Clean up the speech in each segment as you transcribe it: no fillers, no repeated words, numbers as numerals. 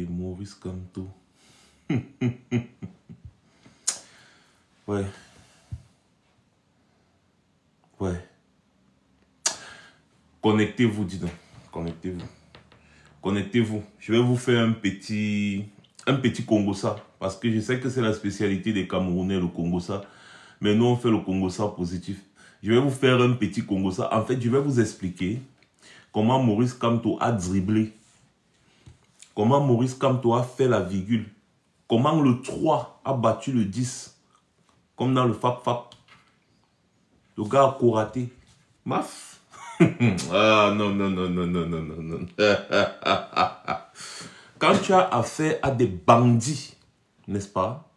Maurice Kamto. Ouais. Ouais. Connectez-vous, dis donc. Connectez-vous. Connectez-vous. Je vais vous faire un petit Congossa. Parce que je sais que c'est la spécialité des Camerounais, le Congossa. Mais nous, on fait le Congossa positif. Je vais vous faire un petit Congossa. En fait, je vais vous expliquer comment Maurice Kamto a dribblé. Comment Maurice Kamto a fait la virgule. Comment le 3 a battu le 10. Comme dans le Fap-Fap. Le gars a coraté. Maf. Ah non, non, non, non, non, non, non, non. Quand tu as affaire à des bandits, n'est-ce pas?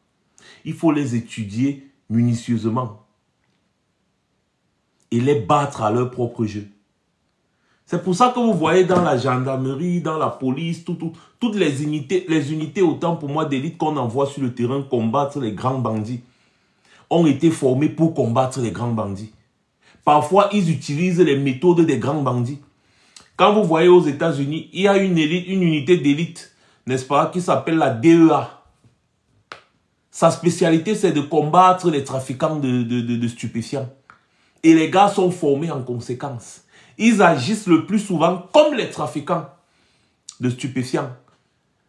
Il faut les étudier minutieusement. Et les battre à leur propre jeu. C'est pour ça que vous voyez dans la gendarmerie, dans la police, toutes les unités autant pour moi d'élite qu'on envoie sur le terrain combattre les grands bandits, ont été formés pour combattre les grands bandits. Parfois, ils utilisent les méthodes des grands bandits. Quand vous voyez aux États-Unis, il y a une unité d'élite, n'est-ce pas, qui s'appelle la DEA. Sa spécialité, c'est de combattre les trafiquants de stupéfiants. Et les gars sont formés en conséquence. Ils agissent le plus souvent comme les trafiquants de stupéfiants.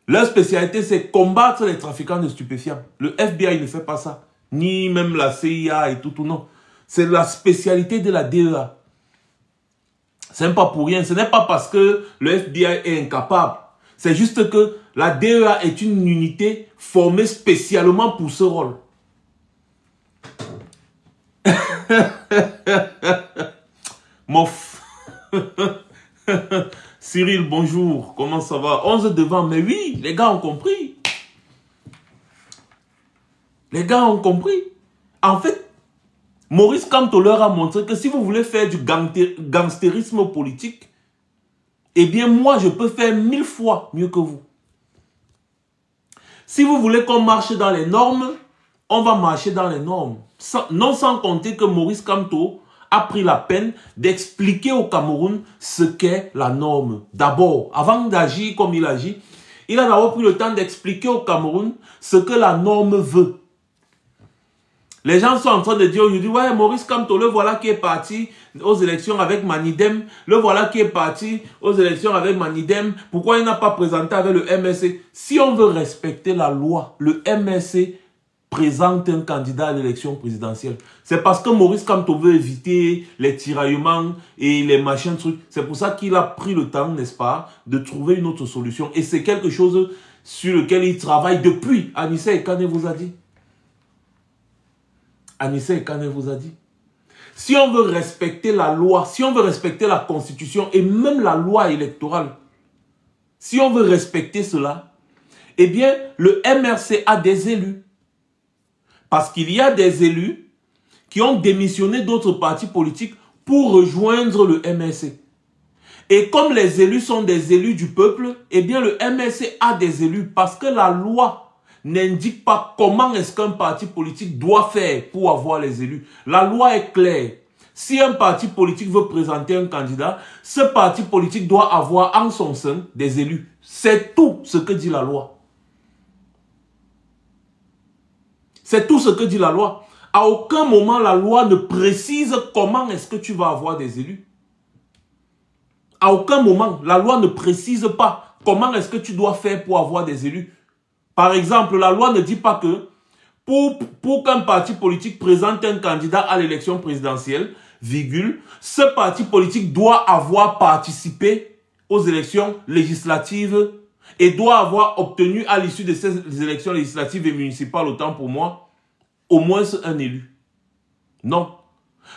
Leur spécialité, c'est combattre les trafiquants de stupéfiants. Le FBI ne fait pas ça. Ni même la CIA et tout, non. C'est la spécialité de la DEA. Ce n'est pas pour rien. Ce n'est pas parce que le FBI est incapable. C'est juste que la DEA est une unité formée spécialement pour ce rôle. Mof. Cyril, bonjour. Comment ça va? 11 devant. Mais oui, les gars ont compris. Les gars ont compris. En fait, Maurice Kamto leur a montré que si vous voulez faire du gangstérisme politique, eh bien moi, je peux faire 1000 fois mieux que vous. Si vous voulez qu'on marche dans les normes, on va marcher dans les normes. Non sans compter que Maurice Kamto a pris la peine d'expliquer au Cameroun ce qu'est la norme. D'abord, avant d'agir comme il agit, il a d'abord pris le temps d'expliquer au Cameroun ce que la norme veut. Les gens sont en train de dire aujourd'hui, ouais, Maurice Kamto, le voilà qui est parti aux élections avec Manidem. Le voilà qui est parti aux élections avec Manidem. Pourquoi il n'a pas présenté avec le MSC? Si on veut respecter la loi, le MSC présente un candidat à l'élection présidentielle. C'est parce que Maurice Kamto veut éviter les tiraillements et les machins trucs. C'est pour ça qu'il a pris le temps, n'est-ce pas, de trouver une autre solution. Et c'est quelque chose sur lequel il travaille depuis. Anissa Ekane vous a dit. Anissa Ekane vous a dit. Si on veut respecter la loi, si on veut respecter la constitution et même la loi électorale, si on veut respecter cela, eh bien, le MRC a des élus. Parce qu'il y a des élus qui ont démissionné d'autres partis politiques pour rejoindre le MRC. Et comme les élus sont des élus du peuple, eh bien, le MRC a des élus parce que la loi n'indique pas comment est-ce qu'un parti politique doit faire pour avoir les élus. La loi est claire. Si un parti politique veut présenter un candidat, ce parti politique doit avoir en son sein des élus. C'est tout ce que dit la loi. C'est tout ce que dit la loi. À aucun moment, la loi ne précise comment est-ce que tu vas avoir des élus. À aucun moment, la loi ne précise pas comment est-ce que tu dois faire pour avoir des élus. Par exemple, la loi ne dit pas que pour qu'un parti politique présente un candidat à l'élection présidentielle, virgule, ce parti politique doit avoir participé aux élections législatives et doit avoir obtenu à l'issue de ces élections législatives et municipales, autant pour moi, au moins un élu. Non.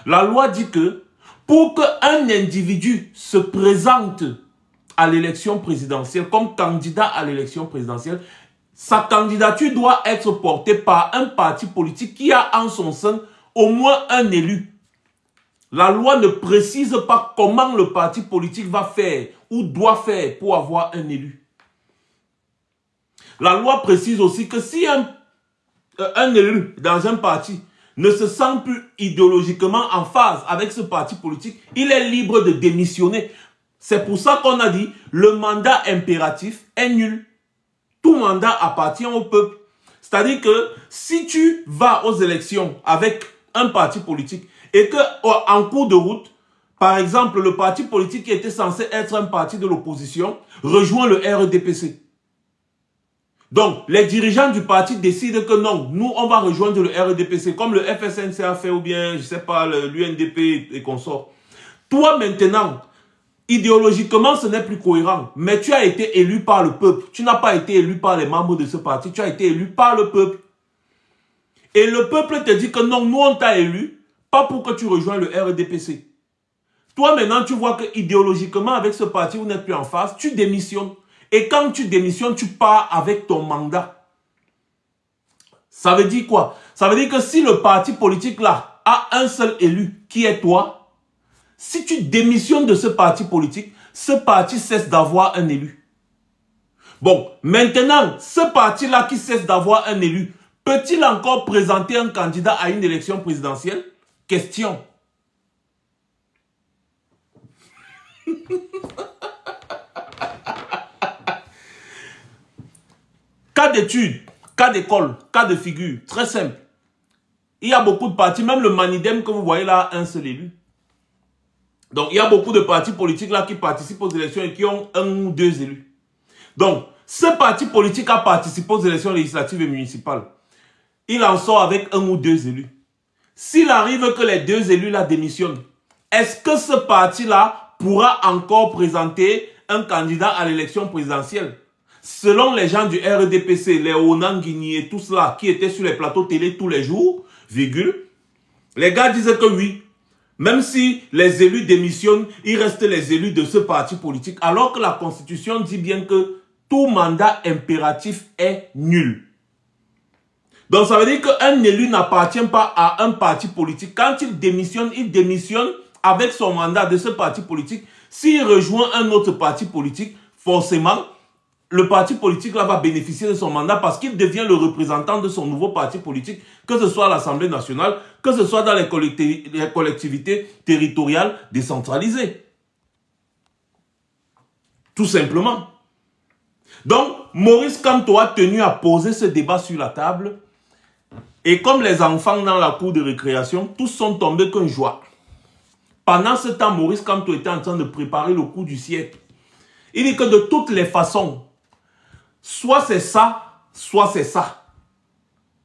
La loi dit que pour qu'un individu se présente à l'élection présidentielle comme candidat à l'élection présidentielle, sa candidature doit être portée par un parti politique qui a en son sein au moins un élu. La loi ne précise pas comment le parti politique va faire ou doit faire pour avoir un élu. La loi précise aussi que si un élu dans un parti ne se sent plus idéologiquement en phase avec ce parti politique, il est libre de démissionner. C'est pour ça qu'on a dit, le mandat impératif est nul. Tout mandat appartient au peuple. C'est-à-dire que si tu vas aux élections avec un parti politique et que en cours de route, par exemple, le parti politique qui était censé être un parti de l'opposition rejoint le RDPC. Donc, les dirigeants du parti décident que non, nous, on va rejoindre le RDPC, comme le FSNC a fait, ou bien, je ne sais pas, l'UNDP et consorts. Toi, maintenant, idéologiquement, ce n'est plus cohérent, mais tu as été élu par le peuple. Tu n'as pas été élu par les membres de ce parti, tu as été élu par le peuple. Et le peuple te dit que non, nous, on t'a élu, pas pour que tu rejoignes le RDPC. Toi, maintenant, tu vois que idéologiquement, avec ce parti, vous n'êtes plus en face, tu démissionnes. Et quand tu démissionnes, tu pars avec ton mandat. Ça veut dire quoi? Ça veut dire que si le parti politique là a un seul élu, qui est toi, si tu démissionnes de ce parti politique, ce parti cesse d'avoir un élu. Bon, maintenant, ce parti-là qui cesse d'avoir un élu, peut-il encore présenter un candidat à une élection présidentielle? Question. Cas d'études, cas d'école, cas de figure, très simple. Il y a beaucoup de partis, même le Manidem que vous voyez là, un seul élu. Donc, il y a beaucoup de partis politiques là qui participent aux élections et qui ont un ou deux élus. Donc, ce parti politique a participé aux élections législatives et municipales. Il en sort avec un ou deux élus. S'il arrive que les deux élus là démissionnent, est-ce que ce parti-là pourra encore présenter un candidat à l'élection présidentielle? Selon les gens du RDPC, les Onan Guigny et tout cela, qui étaient sur les plateaux télé tous les jours, virgule, les gars disaient que oui, même si les élus démissionnent, il reste les élus de ce parti politique, alors que la Constitution dit bien que tout mandat impératif est nul. Donc ça veut dire qu'un élu n'appartient pas à un parti politique. Quand il démissionne avec son mandat de ce parti politique. S'il rejoint un autre parti politique, forcément, le parti politique là va bénéficier de son mandat parce qu'il devient le représentant de son nouveau parti politique, que ce soit à l'Assemblée nationale, que ce soit dans les collectivités territoriales décentralisées. Tout simplement. Donc, Maurice Kamto a tenu à poser ce débat sur la table. Et comme les enfants dans la cour de récréation, tous sont tombés qu'une joie. Pendant ce temps, Maurice Kamto était en train de préparer le coup du siècle. Il dit que de toutes les façons, soit c'est ça, soit c'est ça.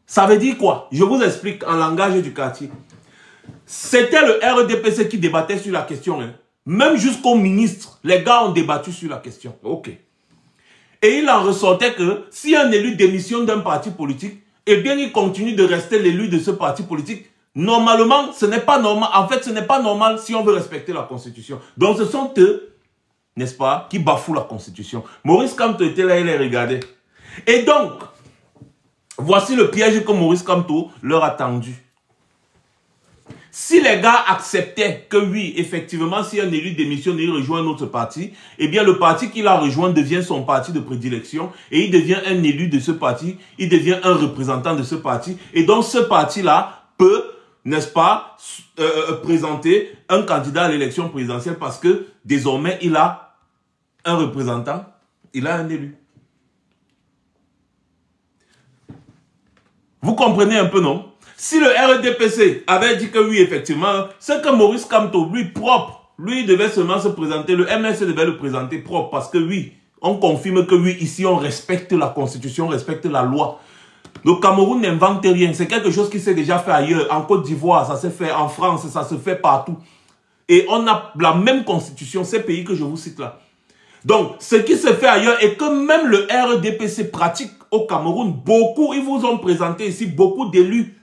Ça veut dire quoi? Je vous explique en langage du quartier. C'était le RDPC qui débattait sur la question. Hein. Même jusqu'au ministre, les gars ont débattu sur la question. Ok. Et il en ressortait que si un élu démissionne d'un parti politique, eh bien il continue de rester l'élu de ce parti politique. Normalement, ce n'est pas normal. En fait, ce n'est pas normal si on veut respecter la Constitution. Donc ce sont eux, n'est-ce pas, qui bafouent la Constitution. Maurice Kamto était là, il les regardait. Et donc, voici le piège que Maurice Kamto leur a tendu. Si les gars acceptaient que oui, effectivement, si un élu démissionne et il rejoint un autre parti, eh bien le parti qu'il a rejoint devient son parti de prédilection et il devient un élu de ce parti, il devient un représentant de ce parti. Et donc ce parti-là peut, n'est-ce pas, présenter un candidat à l'élection présidentielle parce que désormais il a un représentant, il a un élu. Vous comprenez un peu, non? Si le RDPC avait dit que oui, effectivement, c'est que Maurice Kamto, lui, propre, lui, devait seulement se présenter, le MSC devait le présenter propre, parce que oui, on confirme que oui, ici, on respecte la Constitution, on respecte la loi. Le Cameroun n'invente rien, c'est quelque chose qui s'est déjà fait ailleurs, en Côte d'Ivoire, ça s'est fait en France, ça se fait partout. Et on a la même Constitution, ces pays que je vous cite là. Donc, ce qui se fait ailleurs et que même le RDPC pratique au Cameroun, beaucoup, ils vous ont présenté ici beaucoup d'élus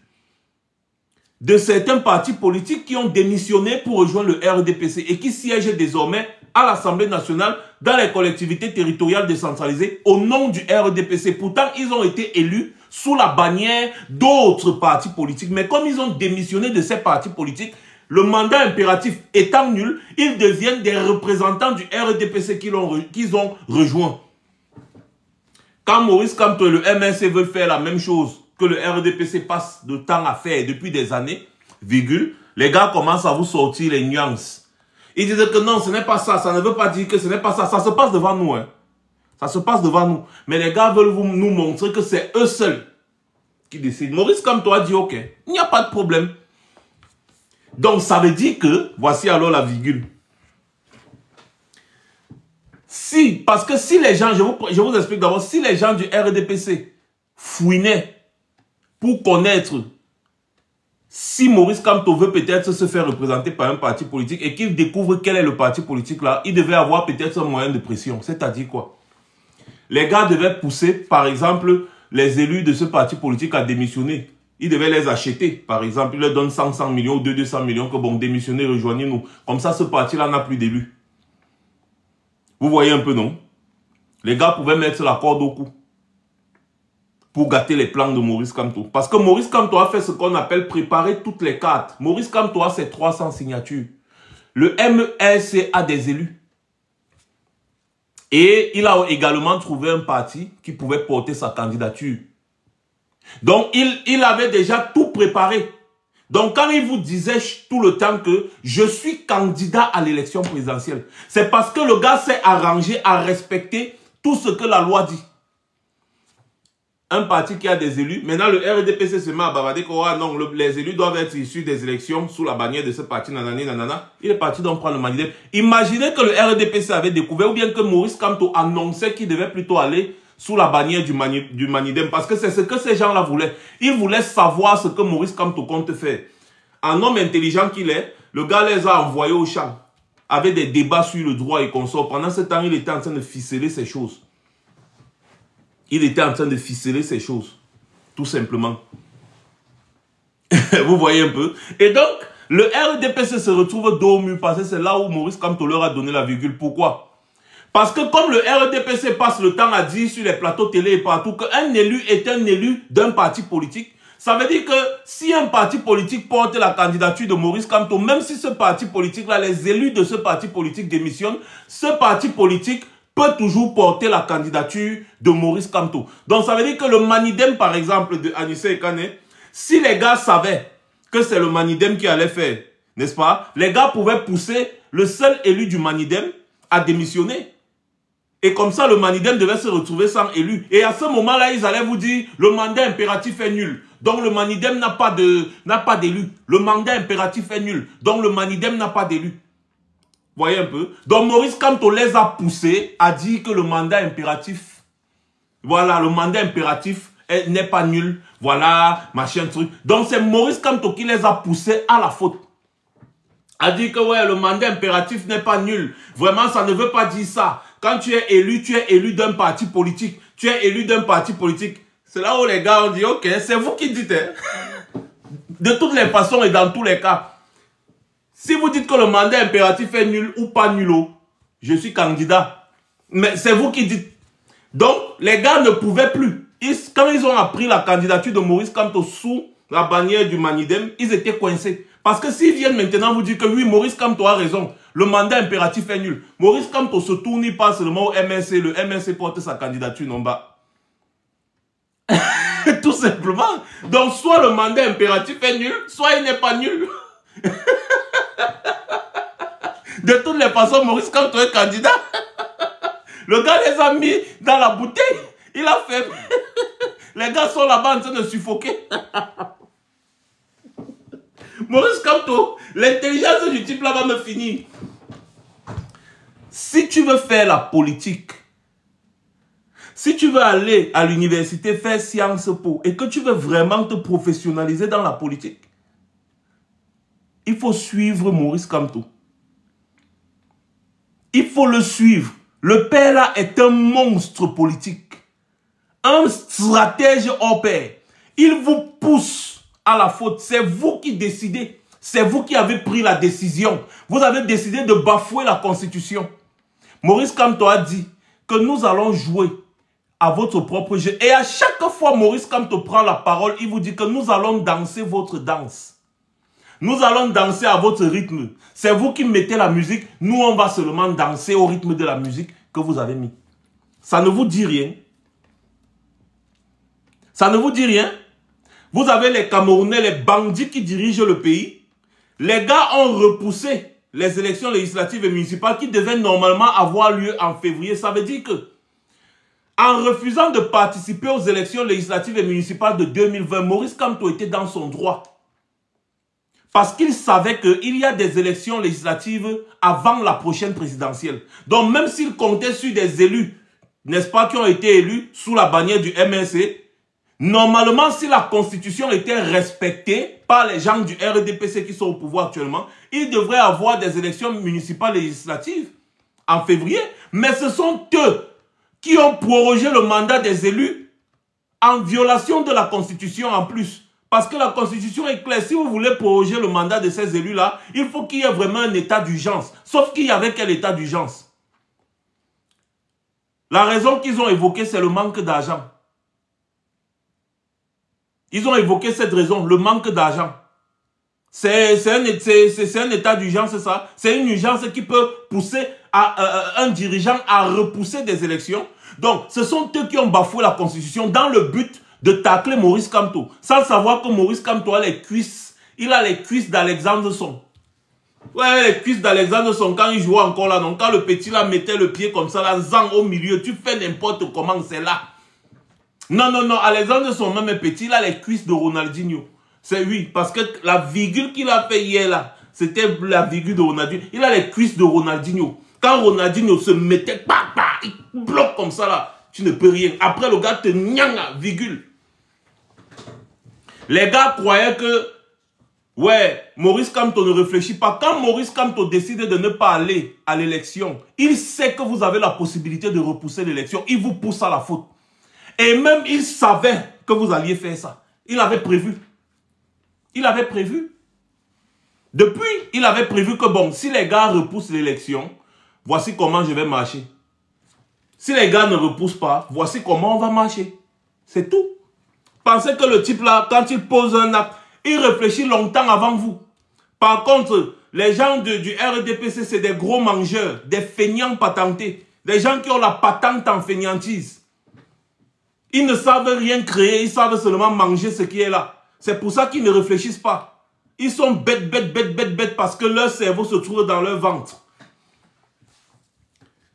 de certains partis politiques qui ont démissionné pour rejoindre le RDPC et qui siègent désormais à l'Assemblée nationale dans les collectivités territoriales décentralisées au nom du RDPC. Pourtant, ils ont été élus sous la bannière d'autres partis politiques. Mais comme ils ont démissionné de ces partis politiques, le mandat impératif étant nul, ils deviennent des représentants du RDPC qu'ils ont rejoint. Quand Maurice Kamto et le MSC veulent faire la même chose que le RDPC passe de temps à faire depuis des années, virgule, les gars commencent à vous sortir les nuances. Ils disaient que non, ce n'est pas ça. Ça ne veut pas dire que ce n'est pas ça. Ça se passe devant nous. Hein. Ça se passe devant nous. Mais les gars veulent nous montrer que c'est eux seuls qui décident. Maurice Kamto a dit, ok, il n'y a pas de problème. Donc, ça veut dire que, voici alors la virgule. Si, parce que si les gens, je vous explique d'abord, si les gens du RDPC fouinaient pour connaître si Maurice Kamto veut peut-être se faire représenter par un parti politique et qu'il découvre quel est le parti politique là, il devait avoir peut-être un moyen de pression. C'est-à-dire quoi? Les gars devaient pousser, par exemple, les élus de ce parti politique à démissionner. Ils devaient les acheter, par exemple. Ils leur donnent 100 millions ou 200 millions que bon, démissionnez, rejoignez-nous. Comme ça, ce parti-là n'a plus d'élus. Vous voyez un peu, non? Les gars pouvaient mettre la corde au cou pour gâter les plans de Maurice Kamto. Parce que Maurice Kamto a fait ce qu'on appelle préparer toutes les cartes. Maurice Kamto a ses 300 signatures. Le MERC a des élus. Et il a également trouvé un parti qui pouvait porter sa candidature. Donc, il avait déjà tout préparé. Donc, quand il vous disait tout le temps que je suis candidat à l'élection présidentielle, c'est parce que le gars s'est arrangé à respecter tout ce que la loi dit. Un parti qui a des élus, maintenant le RDPC se met à bavarder que oh, non, les élus doivent être issus des élections sous la bannière de ce parti, nanani, nanana. Il est parti donc prendre le Manidem. Imaginez que le RDPC avait découvert, ou bien que Maurice Kamto annonçait qu'il devait plutôt aller sous la bannière du Manidem, parce que c'est ce que ces gens-là voulaient. Ils voulaient savoir ce que Maurice Kamto compte faire. Un homme intelligent qu'il est, le gars les a envoyés au champ, avec des débats sur le droit et consort. Pendant ce temps, il était en train de ficeler ces choses. Il était en train de ficeler ces choses, tout simplement. Vous voyez un peu. Et donc, le RDPC se retrouve dos au mur, parce que c'est là où Maurice Kamto leur a donné la virgule. Pourquoi? Parce que comme le RDPC passe le temps à dire sur les plateaux télé et partout qu'un élu est un élu d'un parti politique, ça veut dire que si un parti politique porte la candidature de Maurice Kamto, même si ce parti politique-là, les élus de ce parti politique démissionnent, ce parti politique peut toujours porter la candidature de Maurice Kamto. Donc ça veut dire que le Manidem, par exemple, de Anissé Ekane, si les gars savaient que c'est le Manidem qui allait faire, n'est-ce pas? Les gars pouvaient pousser le seul élu du Manidem à démissionner. Et comme ça, le Manidem devait se retrouver sans élu. Et à ce moment-là, ils allaient vous dire, le mandat impératif est nul. Donc le Manidem n'a pas d'élu. Le mandat impératif est nul. Donc le Manidem n'a pas d'élu. Voyez un peu. Donc Maurice Kamto les a poussés à dire que le mandat impératif, voilà, le mandat impératif n'est pas nul. Voilà, machin truc. Donc c'est Maurice Kamto qui les a poussés à la faute. A dit que ouais, le mandat impératif n'est pas nul. Vraiment, ça ne veut pas dire ça. Quand tu es élu d'un parti politique. Tu es élu d'un parti politique. C'est là où les gars ont dit, ok, c'est vous qui dites. Hein. De toutes les façons et dans tous les cas. Si vous dites que le mandat impératif est nul ou pas nul, je suis candidat. Mais c'est vous qui dites. Donc, les gars ne pouvaient plus. Quand ils ont appris la candidature de Maurice Kamto sous la bannière du Manidem, ils étaient coincés. Parce que s'ils viennent maintenant vous dire que oui, Maurice Kamto a raison, le mandat impératif est nul. Maurice Kamto se tourne, il passe seulement au MNC, le MNC porte sa candidature non bas. Tout simplement. Donc, soit le mandat impératif est nul, soit il n'est pas nul. De toutes les façons, Maurice Kamto est candidat. Le gars les a mis dans la bouteille. Il a fait. Les gars sont là-bas en train de suffoquer. Maurice Kamto, l'intelligence du type là va me finir. Si tu veux faire la politique, si tu veux aller à l'université faire Sciences Po et que tu veux vraiment te professionnaliser dans la politique, il faut suivre Maurice Kamto. Il faut le suivre. Le père là est un monstre politique. Un stratège hors pair. Il vous pousse à la faute. C'est vous qui décidez. C'est vous qui avez pris la décision. Vous avez décidé de bafouer la Constitution. Maurice Kamto a dit que nous allons jouer à votre propre jeu. Et à chaque fois Maurice Kamto prend la parole, il vous dit que nous allons danser votre danse. Nous allons danser à votre rythme. C'est vous qui mettez la musique. Nous, on va seulement danser au rythme de la musique que vous avez mis. Ça ne vous dit rien. Ça ne vous dit rien. Vous avez les Camerounais, les bandits qui dirigent le pays. Les gars ont repoussé les élections législatives et municipales qui devaient normalement avoir lieu en février. Ça veut dire que, en refusant de participer aux élections législatives et municipales de 2020, Maurice Kamto était dans son droit. Parce qu'il savait qu'il y a des élections législatives avant la prochaine présidentielle. Donc même s'il comptait sur des élus, n'est-ce pas, qui ont été élus sous la bannière du MNC, normalement, si la constitution était respectée par les gens du RDPC qui sont au pouvoir actuellement, il devrait avoir des élections municipales législatives en février. Mais ce sont eux qui ont prorogé le mandat des élus en violation de la constitution en plus. Parce que la constitution est claire. Si vous voulez proroger le mandat de ces élus-là, il faut qu'il y ait vraiment un état d'urgence. Sauf qu'il y avait quel état d'urgence? La raison qu'ils ont évoquée, c'est le manque d'argent. Ils ont évoqué cette raison, le manque d'argent. C'est un état d'urgence, c'est ça. C'est une urgence qui peut pousser un dirigeant à repousser des élections. Donc, ce sont eux qui ont bafoué la constitution dans le but de tacler Maurice Kamto, sans savoir que Maurice Kamto a les cuisses. Il a les cuisses d'Alexandre Son. Ouais, les cuisses d'Alexandre Son, quand il jouait encore là, donc quand le petit là mettait le pied comme ça, là, zang au milieu, tu fais n'importe comment, c'est là. Non, non, non, Alexandre Son même est petit, il a les cuisses de Ronaldinho. C'est oui, parce que la virgule qu'il a fait hier là, c'était la virgule de Ronaldinho. Il a les cuisses de Ronaldinho. Quand Ronaldinho se mettait, il bloque comme ça là, tu ne peux rien. Après le gars te nyanga, virgule. Les gars croyaient que, ouais, Maurice Kamto ne réfléchit pas. Quand Maurice Kamto décide de ne pas aller à l'élection, il sait que vous avez la possibilité de repousser l'élection. Il vous pousse à la faute. Et même, il savait que vous alliez faire ça. Il avait prévu. Il avait prévu. Depuis, il avait prévu que, bon, si les gars repoussent l'élection, voici comment je vais marcher. Si les gars ne repoussent pas, voici comment on va marcher. C'est tout. Pensez que le type là, quand il pose un acte, il réfléchit longtemps avant vous. Par contre, les gens du RDPC, c'est des gros mangeurs, des feignants patentés. Des gens qui ont la patente en feignantise. Ils ne savent rien créer, ils savent seulement manger ce qui est là. C'est pour ça qu'ils ne réfléchissent pas. Ils sont bêtes parce que leur cerveau se trouve dans leur ventre.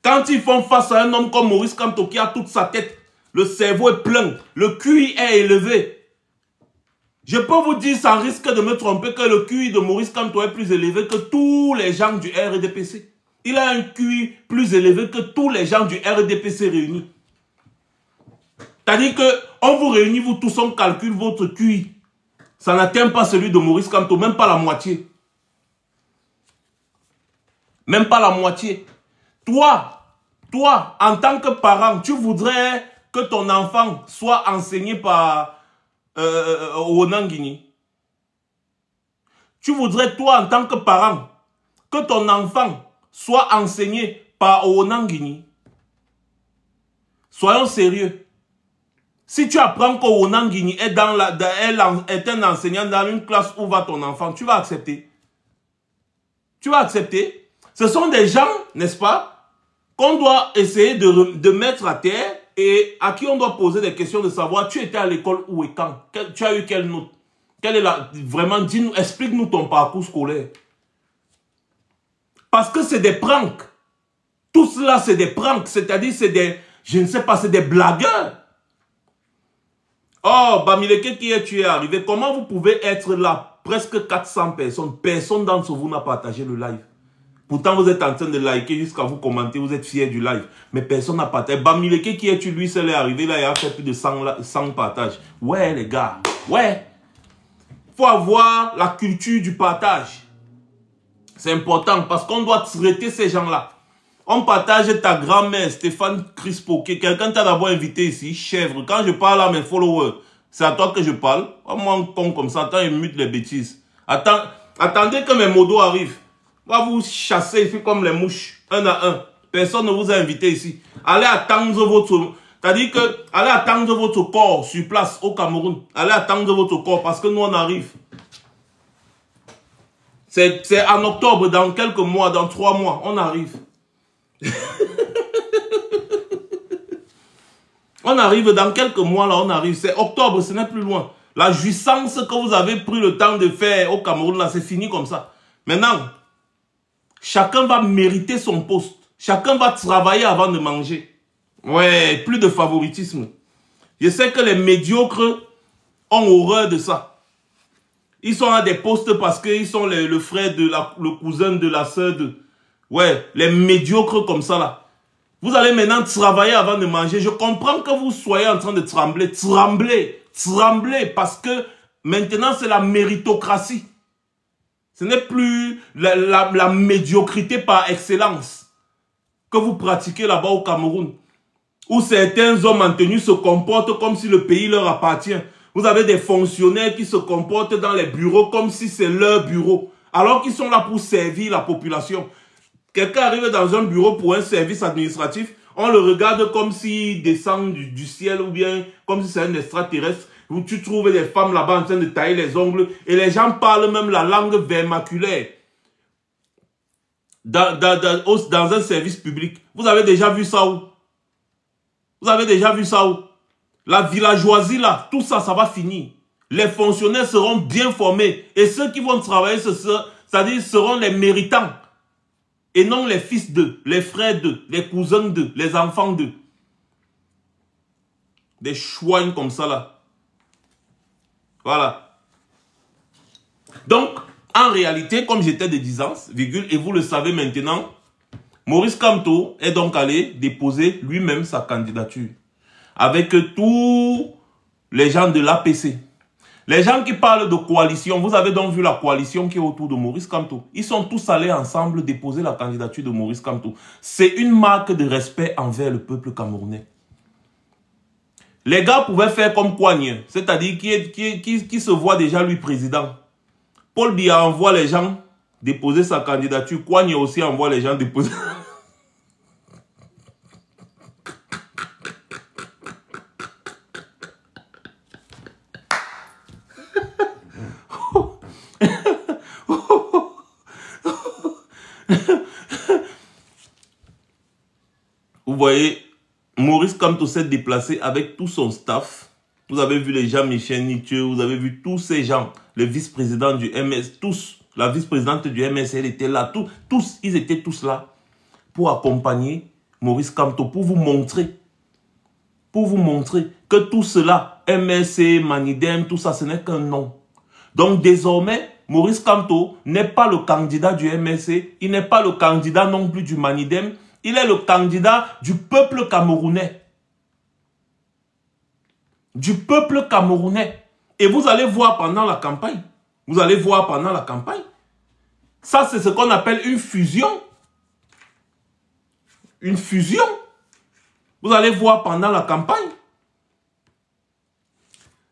Quand ils font face à un homme comme Maurice Kamto qui a toute sa tête, le cerveau est plein, le QI est élevé. Je peux vous dire sans risque de me tromper que le QI de Maurice Kamto est plus élevé que tous les gens du RDPC. Il a un QI plus élevé que tous les gens du RDPC réunis. C'est-à-dire qu'on vous réunit, vous tous, on calcule votre QI. Ça n'atteint pas celui de Maurice Kamto, même pas la moitié. Même pas la moitié. Toi, en tant que parent, tu voudrais que ton enfant soit enseigné par Onangini. Tu voudrais, toi, en tant que parent, que ton enfant soit enseigné par Onangini. Soyons sérieux. Si tu apprends qu'Onangini est un enseignant dans une classe où va ton enfant, tu vas accepter. Tu vas accepter. Ce sont des gens, n'est-ce pas, qu'on doit essayer de mettre à terre et à qui on doit poser des questions de savoir, tu étais à l'école où et quand? Tu as eu quelle note? Quelle est la... Vraiment, dis-nous, explique-nous ton parcours scolaire. Parce que c'est des pranks. Tout cela, c'est des pranks. C'est-à-dire, c'est des... Je ne sais pas, c'est des blagueurs. Oh, Bamileke qui est tué arrivé. Comment vous pouvez être là? Presque 400 personnes. Personne d'entre vous n'a partagé le live. Pourtant, vous êtes en train de liker jusqu'à vous commenter. Vous êtes fiers du live. Mais personne n'a partagé. Bamileke qui est tué, lui, seul est arrivé là. Il a fait plus de 100 partages. Ouais, les gars. Ouais. Il faut avoir la culture du partage. C'est important parce qu'on doit traiter ces gens-là. On partage ta grand-mère, Stéphane Crispo. Quelqu'un t'a d'abord invité ici, chèvre. Quand je parle à mes followers, c'est à toi que je parle. Moi, on con comme ça, attends, il mute les bêtises. Attendez que mes modos arrivent. On va vous chasser ici comme les mouches, un à un. Personne ne vous a invité ici. Allez attendre votre... C'est-à-dire que, allez attendre votre corps sur place au Cameroun. Allez attendre votre corps parce que nous, on arrive. C'est en octobre, dans quelques mois, dans 3 mois, on arrive. On arrive dans quelques mois, là, on arrive. C'est octobre, ce n'est plus loin. La jouissance que vous avez pris le temps de faire au Cameroun, là, c'est fini comme ça. Maintenant, Chacun va mériter son poste. Chacun va travailler avant de manger. Ouais, plus de favoritisme. Je sais que les médiocres ont horreur de ça. Ils sont à des postes parce qu'ils sont le frère de le cousin de la sœur de... Ouais, les médiocres comme ça là. Vous allez maintenant travailler avant de manger. Je comprends que vous soyez en train de trembler. Tremblez parce que maintenant c'est la méritocratie. Ce n'est plus la médiocrité par excellence que vous pratiquez là-bas au Cameroun. Où certains hommes en tenue se comportent comme si le pays leur appartient. Vous avez des fonctionnaires qui se comportent dans les bureaux comme si c'est leur bureau. Alors qu'ils sont là pour servir la population. Quelqu'un arrive dans un bureau pour un service administratif, on le regarde comme s'il descend du ciel ou bien comme si c'est un extraterrestre. Où tu trouves des femmes là-bas en train de tailler les ongles et les gens parlent même la langue vermaculaire. Dans un service public. Vous avez déjà vu ça où? Vous avez déjà vu ça où? La villageoisie là, tout ça, ça va finir. Les fonctionnaires seront bien formés et ceux qui vont travailler, c'est-à-dire seront les méritants. Et non les fils d'eux, les frères d'eux, les cousins d'eux, les enfants d'eux. Des chouines comme ça là. Voilà. Donc, en réalité, comme j'étais de 10 ans, virgule, et vous le savez maintenant, Maurice Kamto est donc allé déposer lui-même sa candidature. Avec tous les gens de l'APC. Les gens qui parlent de coalition, vous avez donc vu la coalition qui est autour de Maurice Kamto. Ils sont tous allés ensemble déposer la candidature de Maurice Kamto. C'est une marque de respect envers le peuple camerounais. Les gars pouvaient faire comme Kouagne, c'est-à-dire qui se voit déjà lui président. Paul Biya envoie les gens déposer sa candidature. Kouagne aussi envoie les gens déposer... Vous voyez, Maurice Kamto s'est déplacé avec tout son staff. Vous avez vu les gens Michel Nietzsche, vous avez vu tous ces gens, le vice-président du MS, tous, la vice-présidente du MS, elle était là, tous, ils étaient tous là pour accompagner Maurice Kamto, pour vous montrer que tout cela, MSC, Manidem, tout ça, ce n'est qu'un nom. Donc désormais, Maurice Kamto n'est pas le candidat du MSC, il n'est pas le candidat non plus du Manidem, il est le candidat du peuple camerounais. Du peuple camerounais. Et vous allez voir pendant la campagne. Vous allez voir pendant la campagne. Ça, c'est ce qu'on appelle une fusion. Une fusion. Vous allez voir pendant la campagne.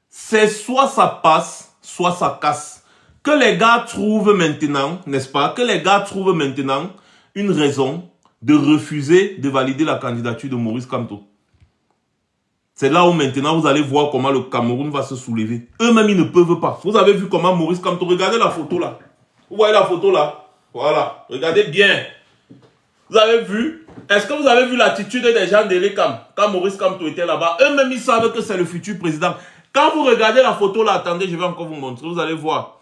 C'est soit ça passe, soit ça casse. Que les gars trouvent maintenant, n'est-ce pas, que les gars trouvent maintenant une raison de refuser de valider la candidature de Maurice Kamto. C'est là où maintenant vous allez voir comment le Cameroun va se soulever. Eux-mêmes, ils ne peuvent pas. Vous avez vu comment Maurice Kamto, regardez la photo là. Vous voyez la photo là? Voilà, regardez bien. Vous avez vu? Est-ce que vous avez vu l'attitude des gens de l'ECAM quand Maurice Kamto était là-bas? Eux-mêmes, ils savent que c'est le futur président. Quand vous regardez la photo là, attendez, je vais encore vous montrer, vous allez voir.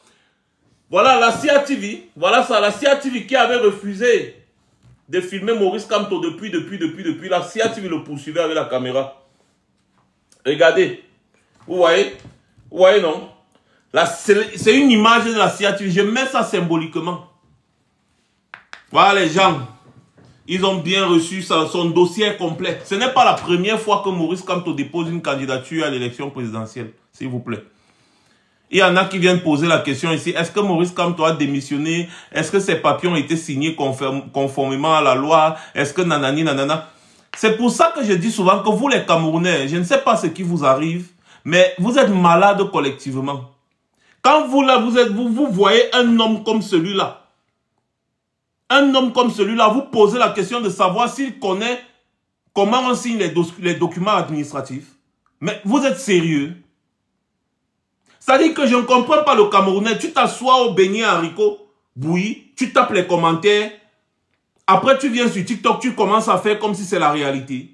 Voilà la CIA TV, voilà ça, la CIA TV qui avait refusé de filmer Maurice Kamto depuis, la CIA TV le poursuivait avec la caméra. Regardez, vous voyez non? C'est une image de la CIA TV, je mets ça symboliquement. Voilà les gens, ils ont bien reçu son dossier complet. Ce n'est pas la première fois que Maurice Kamto dépose une candidature à l'élection présidentielle, s'il vous plaît. Il y en a qui viennent poser la question ici, est-ce que Maurice Kamto a démissionné? Est-ce que ses papiers ont été signés conformément à la loi? Est-ce que nanani nanana? C'est pour ça que je dis souvent que vous les Camerounais, je ne sais pas ce qui vous arrive, mais vous êtes malades collectivement. Quand vous là, vous voyez un homme comme celui-là, vous posez la question de savoir s'il connaît comment on signe les documents administratifs. Mais vous êtes sérieux? C'est-à-dire que je ne comprends pas le Camerounais. Tu t'assois au beignet haricot bouilli, tu tapes les commentaires. Après, tu viens sur TikTok, tu commences à faire comme si c'est la réalité.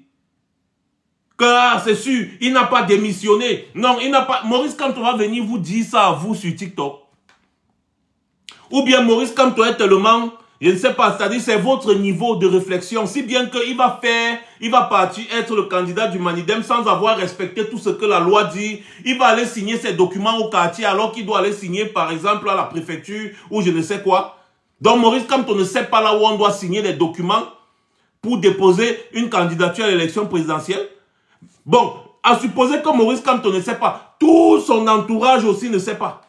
Que c'est sûr, il n'a pas démissionné. Non, il n'a pas... Maurice Kamto va venir vous dire ça à vous sur TikTok. Ou bien Maurice Kamto est tellement, Je ne sais pas, c'est-à-dire c'est votre niveau de réflexion, si bien qu'il va partir être le candidat du Manidem sans avoir respecté tout ce que la loi dit. Il va aller signer ses documents au quartier alors qu'il doit aller signer par exemple à la préfecture ou je ne sais quoi. Donc Maurice Kamto ne sait pas là où on doit signer les documents pour déposer une candidature à l'élection présidentielle. Bon, à supposer que Maurice Kamto ne sait pas, tout son entourage aussi ne sait pas.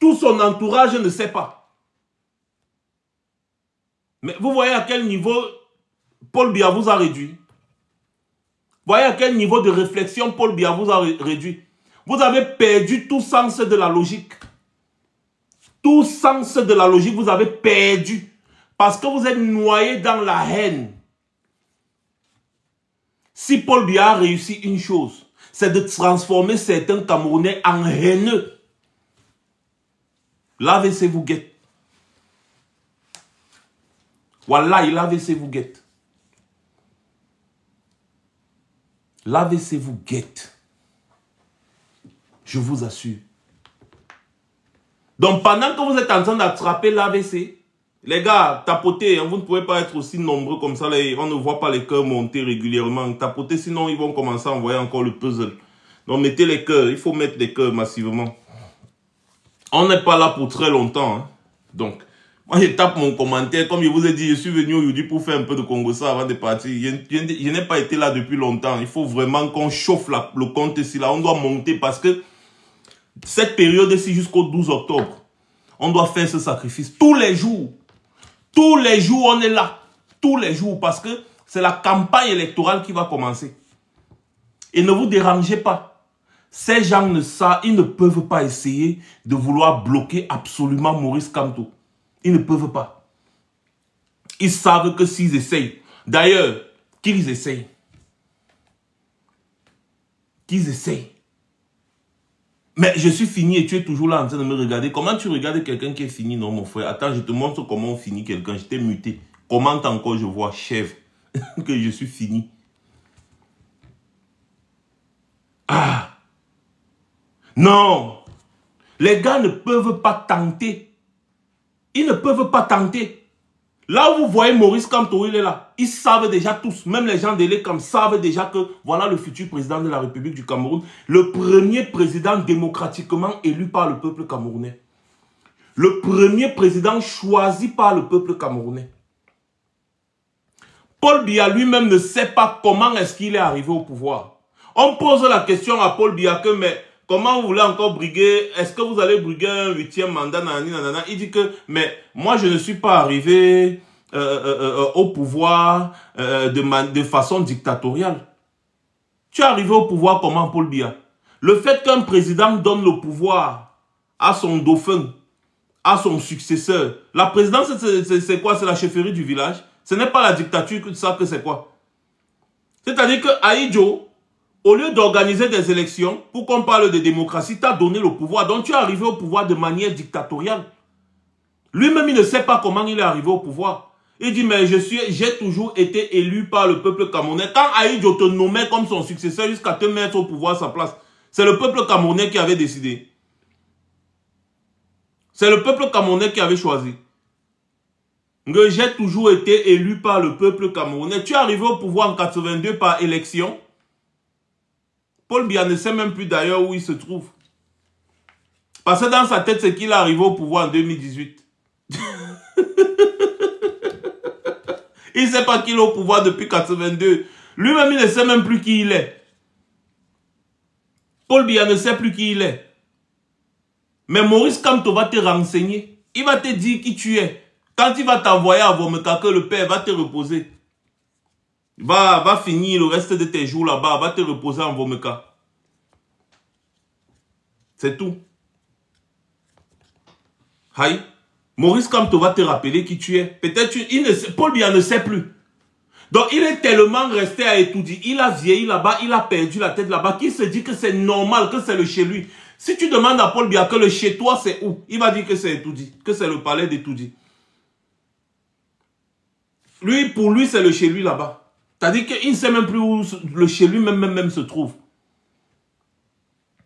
Tout son entourage ne sait pas. Mais vous voyez à quel niveau Paul Biya vous a réduit. Vous voyez à quel niveau de réflexion Paul Biya vous a réduit. Vous avez perdu tout sens de la logique. Tout sens de la logique, vous avez perdu. Parce que vous êtes noyé dans la haine. Si Paul Biya a réussi une chose, c'est de transformer certains Camerounais en haineux. L'AVC vous guette. Wallah, l'AVC vous guette. L'AVC vous guette. Je vous assure. Donc pendant que vous êtes en train d'attraper l'AVC, les gars, tapotez, hein, vous ne pouvez pas être aussi nombreux comme ça, là, on ne voit pas les cœurs monter régulièrement. Tapotez, sinon ils vont commencer à envoyer encore le puzzle. Donc mettez les cœurs, il faut mettre les cœurs massivement. On n'est pas là pour très longtemps. Hein. Donc, moi je tape mon commentaire, comme je vous ai dit, je suis venu aujourd'hui pour faire un peu de Congossa avant de partir. Je n'ai pas été là depuis longtemps. Il faut vraiment qu'on chauffe le compte ici, là. On doit monter parce que cette période-ci jusqu'au 12 octobre, on doit faire ce sacrifice tous les jours. Tous les jours, on est là. Tous les jours, parce que c'est la campagne électorale qui va commencer. Et ne vous dérangez pas. Ces gens ne savent, ils ne peuvent pas essayer de vouloir bloquer absolument Maurice Kamto. Ils ne peuvent pas. Ils savent que s'ils essayent, d'ailleurs, qu'ils essayent. Qu'ils essayent. Mais je suis fini et tu es toujours là en train de me regarder. Comment tu regardes quelqu'un qui est fini? Non, mon frère. Attends, je te montre comment on finit quelqu'un. Je t'ai muté. Commente encore, je vois, chèvre, que je suis fini. Ah! Non! Les gars ne peuvent pas tenter. Ils ne peuvent pas tenter. Là où vous voyez Maurice Kamto, il est là. Ils savent déjà tous, même les gens de l'ECAM savent déjà que voilà le futur président de la République du Cameroun. Le premier président démocratiquement élu par le peuple camerounais. Le premier président choisi par le peuple camerounais. Paul Biya lui-même ne sait pas comment est-ce qu'il est arrivé au pouvoir. On pose la question à Paul Biya que, mais comment vous voulez encore briguer? Est-ce que vous allez briguer un 8e mandat? Nanana. Il dit que, mais moi je ne suis pas arrivé au pouvoir de façon dictatoriale. Tu es arrivé au pouvoir comment, Paul Biya? Le fait qu'un président donne le pouvoir à son dauphin, à son successeur. La présidence, c'est quoi? C'est la chefferie du village. Ce n'est pas la dictature que ça que c'est quoi? C'est-à-dire que Ahidjo, au lieu d'organiser des élections, pour qu'on parle de démocratie, t'as donné le pouvoir. Donc tu es arrivé au pouvoir de manière dictatoriale. Lui-même, il ne sait pas comment il est arrivé au pouvoir. Il dit, mais j'ai toujours été élu par le peuple camerounais. Quand Ahidjo te nommait comme son successeur jusqu'à te mettre au pouvoir à sa place, c'est le peuple camerounais qui avait décidé. C'est le peuple camerounais qui avait choisi. J'ai toujours été élu par le peuple camerounais. Tu es arrivé au pouvoir en 82 par élection. Paul Biya ne sait même plus d'ailleurs où il se trouve. Parce que dans sa tête, c'est qu'il est arrivé au pouvoir en 2018. Il ne sait pas qu'il est au pouvoir depuis 82. Lui-même, il ne sait même plus qui il est. Paul Biya ne sait plus qui il est. Mais Maurice Kamto va te renseigner. Il va te dire qui tu es. Quand il va t'envoyer à Vomeka, que le père va te reposer. Va finir le reste de tes jours là-bas. Va te reposer en Vomeka. C'est tout. Aïe. Maurice Kamto va te rappeler qui tu es. Peut-être Paul Biya ne sait plus. Donc il est tellement resté à étudier. Il a vieilli là-bas. Il a perdu la tête là-bas. Qu'il se dit que c'est normal, que c'est le chez lui. Si tu demandes à Paul Biya que le chez toi c'est où, il va dire que c'est Etoudi. Que c'est le palais d'Etoudi. Lui, pour lui, c'est le chez lui là-bas. C'est-à-dire qu'il ne sait même plus où le chez lui même se trouve.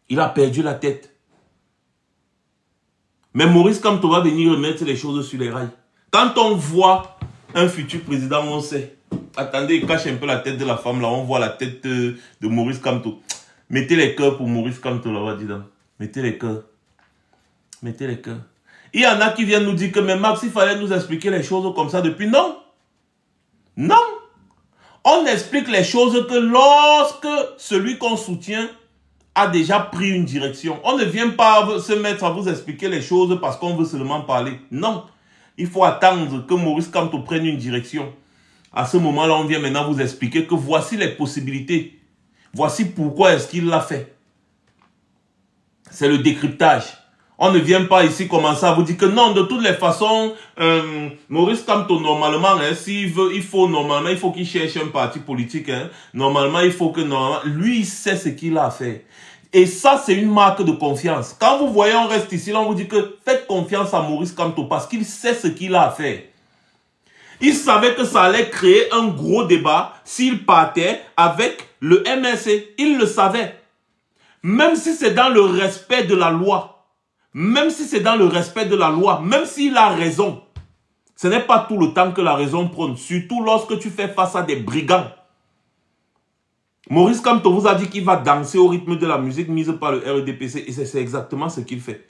Il a perdu la tête. Mais Maurice Kamto va venir remettre les choses sur les rails. Quand on voit un futur président, on sait. Attendez, il cache un peu la tête de la femme là. On voit la tête de Maurice Kamto. Mettez les cœurs pour Maurice Kamto là-bas, dis donc. Mettez les cœurs. Mettez les cœurs. Il y en a qui viennent nous dire que mais Max, il fallait nous expliquer les choses comme ça depuis. Non. Non. On explique les choses que lorsque celui qu'on soutient a déjà pris une direction. On ne vient pas se mettre à vous expliquer les choses parce qu'on veut seulement parler. Non. Il faut attendre que Maurice Kamto prenne une direction. À ce moment-là, on vient maintenant vous expliquer que voici les possibilités. Voici pourquoi est-ce qu'il l'a fait. C'est le décryptage. On ne vient pas ici commencer à vous dire que non, de toutes les façons, Maurice Kamto, normalement, hein, s'il veut, il faut qu'il cherche un parti politique. Hein. Normalement, il faut que, lui, il sait ce qu'il a à faire. Et ça, c'est une marque de confiance. Quand vous voyez, on reste ici, là, on vous dit que faites confiance à Maurice Kamto parce qu'il sait ce qu'il a à faire. Il savait que ça allait créer un gros débat s'il partait avec le MRC. Il le savait. Même si c'est dans le respect de la loi. Même si c'est dans le respect de la loi. Même s'il a raison. Ce n'est pas tout le temps que la raison prône. Surtout lorsque tu fais face à des brigands. Maurice Kamto vous a dit qu'il va danser au rythme de la musique mise par le RDPC. Et c'est exactement ce qu'il fait.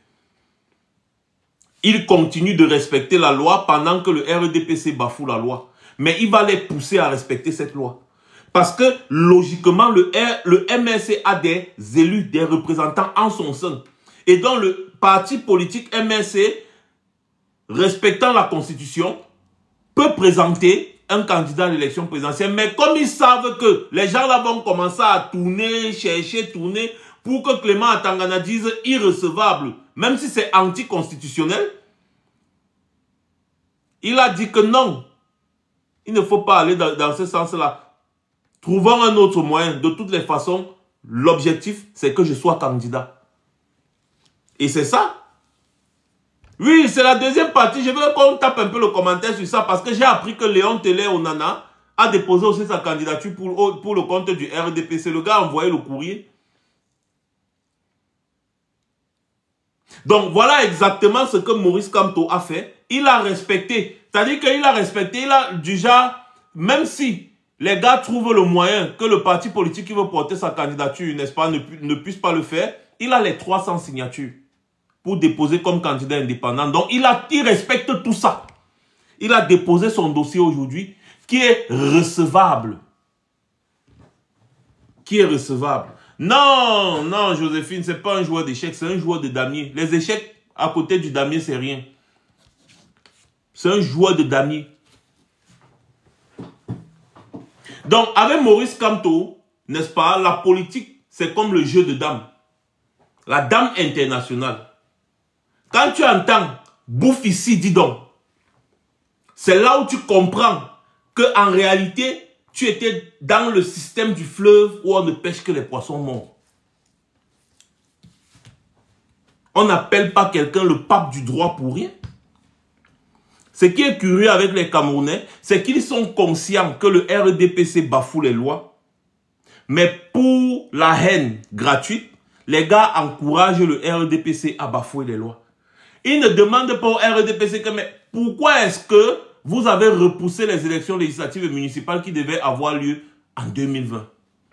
Il continue de respecter la loi pendant que le RDPC bafoue la loi. Mais il va les pousser à respecter cette loi. Parce que, logiquement, le MRC a des élus, des représentants en son sein. Et donc, le parti politique MRC, respectant la Constitution, peut présenter un candidat à l'élection présidentielle. Mais comme ils savent que les gens là vont commencer à tourner, chercher, tourner, pour que Clément Atangana dise irrecevable, même si c'est anticonstitutionnel, il a dit que non, il ne faut pas aller dans ce sens-là. Trouvons un autre moyen. De toutes les façons, l'objectif, c'est que je sois candidat. Et c'est ça. Oui, c'est la deuxième partie. Je veux qu'on tape un peu le commentaire sur ça parce que j'ai appris que Léon Télé Onana a déposé aussi sa candidature pour le compte du RDPC. Le gars a envoyé le courrier. Donc, voilà exactement ce que Maurice Kamto a fait. Il a respecté. C'est-à-dire qu'il a respecté. Il a du genre, même si les gars trouvent le moyen que le parti politique qui veut porter sa candidature, n'est-ce pas, ne puisse pas le faire, il a les 300 signatures pour déposer comme candidat indépendant. Donc, il respecte tout ça. Il a déposé son dossier aujourd'hui qui est recevable. Qui est recevable. Non, non, Joséphine, c'est pas un joueur d'échecs, c'est un joueur de damier. Les échecs à côté du damier, c'est rien. C'est un joueur de damier. Donc, avec Maurice Kamto, n'est-ce pas, la politique, c'est comme le jeu de dames. La dame internationale. Quand tu entends « bouffe ici, dis donc », c'est là où tu comprends qu'en réalité, tu étais dans le système du fleuve où on ne pêche que les poissons morts. On n'appelle pas quelqu'un le pape du droit pour rien. Ce qui est curieux avec les Camerounais, c'est qu'ils sont conscients que le RDPC bafoue les lois. Mais pour la haine gratuite, les gars encouragent le RDPC à bafouer les lois. Ils ne demandent pas au RDPC que, mais pourquoi est-ce que vous avez repoussé les élections législatives et municipales qui devaient avoir lieu en 2020,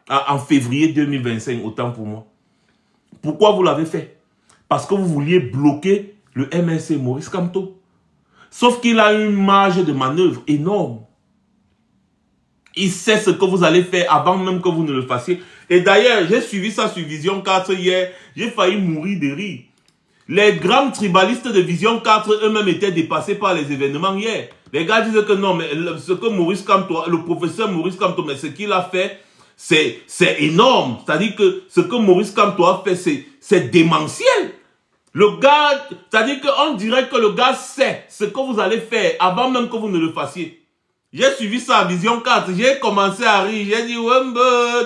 en février 2025, autant pour moi. Pourquoi vous l'avez fait? Parce que vous vouliez bloquer le MRC Maurice Kamto. Sauf qu'il a une marge de manœuvre énorme. Il sait ce que vous allez faire avant même que vous ne le fassiez. Et d'ailleurs, j'ai suivi ça sur Vision 4 hier. J'ai failli mourir de rire. Les grands tribalistes de Vision 4 eux-mêmes étaient dépassés par les événements hier. Les gars disent que non, mais ce que Maurice Kamto, le professeur Maurice Kamto, mais ce qu'il a fait, c'est énorme. C'est-à-dire que ce que Maurice Kamto a fait, c'est démentiel. Le gars, c'est-à-dire qu'on dirait que le gars sait ce que vous allez faire avant même que vous ne le fassiez. J'ai suivi ça à Vision 4, j'ai commencé à rire, j'ai dit, Wembe,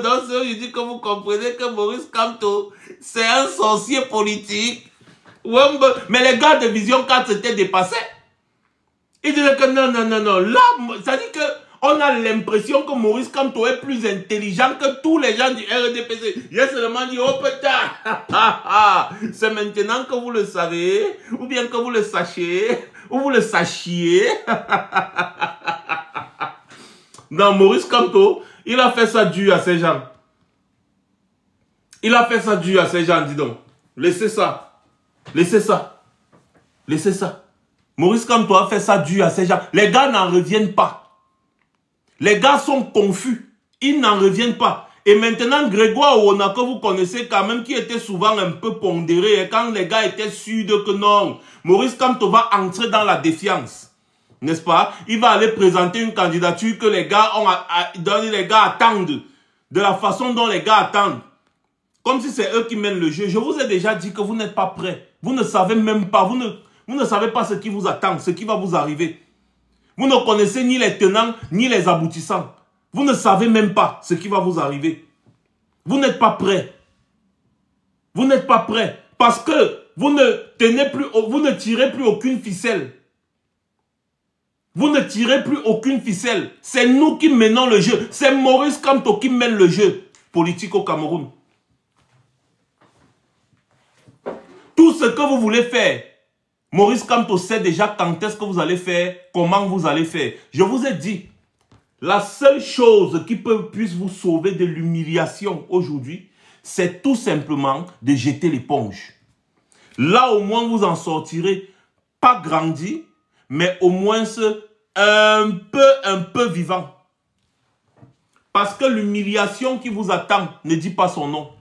dans ce je dis que vous comprenez que Maurice Kamto, c'est un sorcier politique. Wembe, mais les gars de Vision 4 étaient dépassés. Ils disaient que non, non, non, non, là, c'est-à-dire qu'on a l'impression que Maurice Kamto est plus intelligent que tous les gens du RDPC. J'ai seulement dit, oh putain, c'est maintenant que vous le savez, ou bien que vous le sachiez, vous le sachiez. Non, Maurice Kamto, il a fait ça dû à ces gens. Il a fait ça dû à ces gens, dis donc. Laissez ça. Laissez ça. Laissez ça. Maurice Kamto a fait ça dû à ces gens. Les gars n'en reviennent pas. Les gars sont confus. Ils n'en reviennent pas. Et maintenant, Grégoire Ouona, que vous connaissez quand même, qui était souvent un peu pondéré, et quand les gars étaient sûrs que non, Maurice Kamto va entrer dans la défiance. N'est-ce pas? Il va aller présenter une candidature que les gars attendent. De la façon dont les gars attendent. Comme si c'est eux qui mènent le jeu. Je vous ai déjà dit que vous n'êtes pas prêts. Vous ne savez même pas. Vous ne savez pas ce qui vous attend, ce qui va vous arriver. Vous ne connaissez ni les tenants, ni les aboutissants. Vous ne savez même pas ce qui va vous arriver. Vous n'êtes pas prêts. Vous n'êtes pas prêts. Parce que vous ne tirez plus aucune ficelle. Vous ne tirez plus aucune ficelle. C'est nous qui menons le jeu. C'est Maurice Kamto qui mène le jeu politique au Cameroun. Tout ce que vous voulez faire, Maurice Kamto sait déjà quand est-ce que vous allez faire, comment vous allez faire. Je vous ai dit, la seule chose qui puisse vous sauver de l'humiliation aujourd'hui, c'est tout simplement de jeter l'éponge. Là, au moins, vous en sortirez pas grandi, mais au moins un peu vivant. Parce que l'humiliation qui vous attend ne dit pas son nom.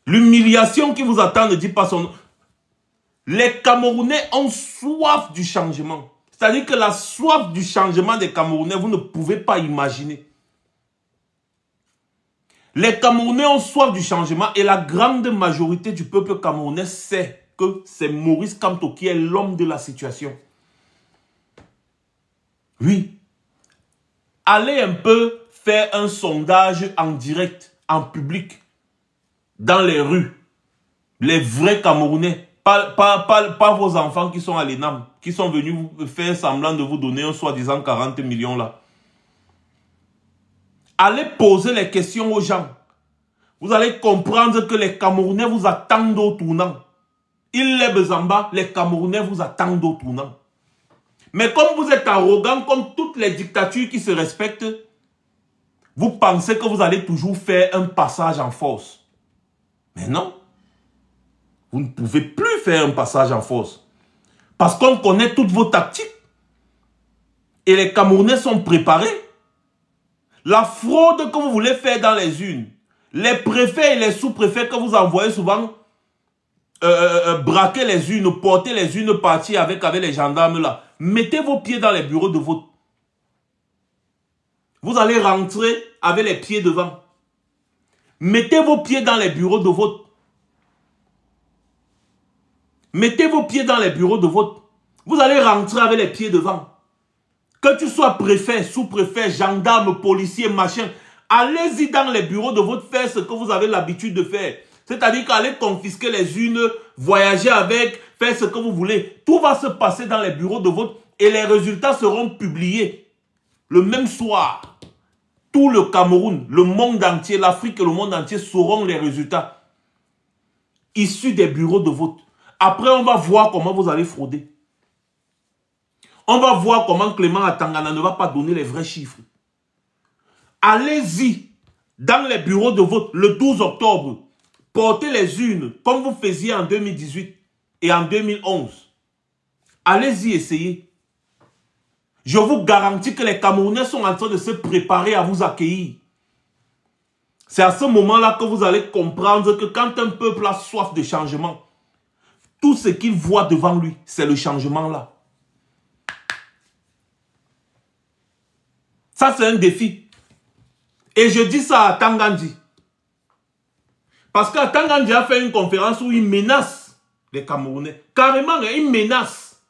L'humiliation qui vous attend ne dit pas son nom. Les Camerounais ont soif du changement. C'est-à-dire que la soif du changement des Camerounais, vous ne pouvez pas imaginer. Les Camerounais ont soif du changement et la grande majorité du peuple camerounais sait que c'est Maurice Kamto qui est l'homme de la situation. Oui. Allez un peu faire un sondage en direct, en public, dans les rues. Les vrais Camerounais. Pas vos enfants qui sont à l'ENAM, qui sont venus faire semblant de vous donner un soi-disant 40 millions là. Allez poser les questions aux gens. Vous allez comprendre que les Camerounais vous attendent au tournant. Il les Bezamba, les Camerounais vous attendent au tournant. Mais comme vous êtes arrogant, comme toutes les dictatures qui se respectent, vous pensez que vous allez toujours faire un passage en force. Mais non. Vous ne pouvez plus faire un passage en force. Parce qu'on connaît toutes vos tactiques. Et les Camerounais sont préparés. La fraude que vous voulez faire dans les urnes, les préfets et les sous-préfets que vous envoyez souvent braquer les urnes, porter les urnes, partir avec les gendarmes là. Mettez vos pieds dans les bureaux de vote. Vous allez rentrer avec les pieds devant. Mettez vos pieds dans les bureaux de vote. Mettez vos pieds dans les bureaux de vote. Vous allez rentrer avec les pieds devant. Que tu sois préfet, sous-préfet, gendarme, policier, machin, allez-y dans les bureaux de vote, faire ce que vous avez l'habitude de faire. C'est-à-dire qu'allez confisquer les urnes, voyager avec, faire ce que vous voulez. Tout va se passer dans les bureaux de vote et les résultats seront publiés le même soir. Tout le Cameroun, le monde entier, l'Afrique et le monde entier sauront les résultats issus des bureaux de vote. Après, on va voir comment vous allez frauder. On va voir comment Clément Atangana ne va pas donner les vrais chiffres. Allez-y dans les bureaux de vote le 12 octobre. Portez les urnes comme vous faisiez en 2018 et en 2011. Allez-y essayer. Je vous garantis que les Camerounais sont en train de se préparer à vous accueillir. C'est à ce moment-là que vous allez comprendre que quand un peuple a soif de changement, tout ce qu'il voit devant lui, c'est le changement là. Ça, c'est un défi. Et je dis ça à Tangandji. Parce que Tangandji a fait une conférence où il menace les Camerounais. Carrément, il menace.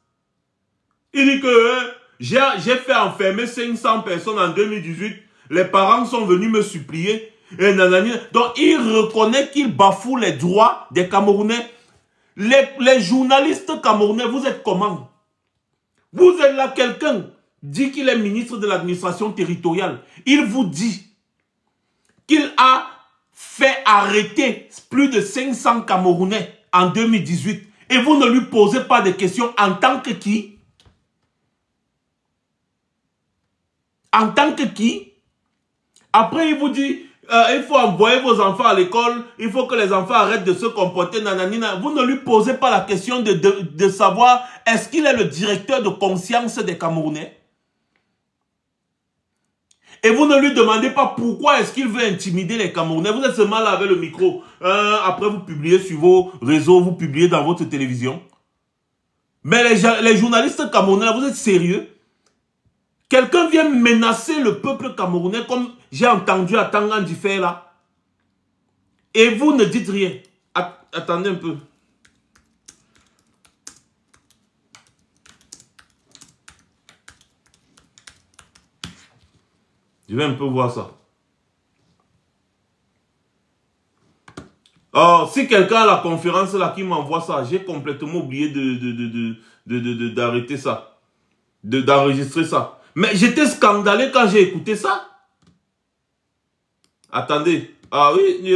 Il dit que j'ai fait enfermer 500 personnes en 2018. Les parents sont venus me supplier. Et nanani. Donc, il reconnaît qu'il bafoue les droits des Camerounais. Les journalistes camerounais, vous êtes comment? Vous êtes là, quelqu'un dit qu'il est ministre de l'administration territoriale. Il vous dit qu'il a fait arrêter plus de 500 Camerounais en 2018 et vous ne lui posez pas de questions en tant que qui? En tant que qui? Après, il vous dit, il faut envoyer vos enfants à l'école, il faut que les enfants arrêtent de se comporter, nananina. Vous ne lui posez pas la question de savoir est-ce qu'il est le directeur de conscience des Camerounais? Et vous ne lui demandez pas pourquoi est-ce qu'il veut intimider les Camerounais. Vous êtes seulement là avec le micro. Après, vous publiez sur vos réseaux, vous publiez dans votre télévision. Mais les journalistes camerounais, vous êtes sérieux? Quelqu'un vient menacer le peuple camerounais comme j'ai entendu à Tangandji faire là. Et vous ne dites rien. Attendez un peu. Je vais un peu voir ça. Oh, si quelqu'un à la conférence là qui m'envoie ça, j'ai complètement oublié d'arrêter ça. D'enregistrer ça. Mais j'étais scandalé quand j'ai écouté ça. Attendez. Ah oui, oui,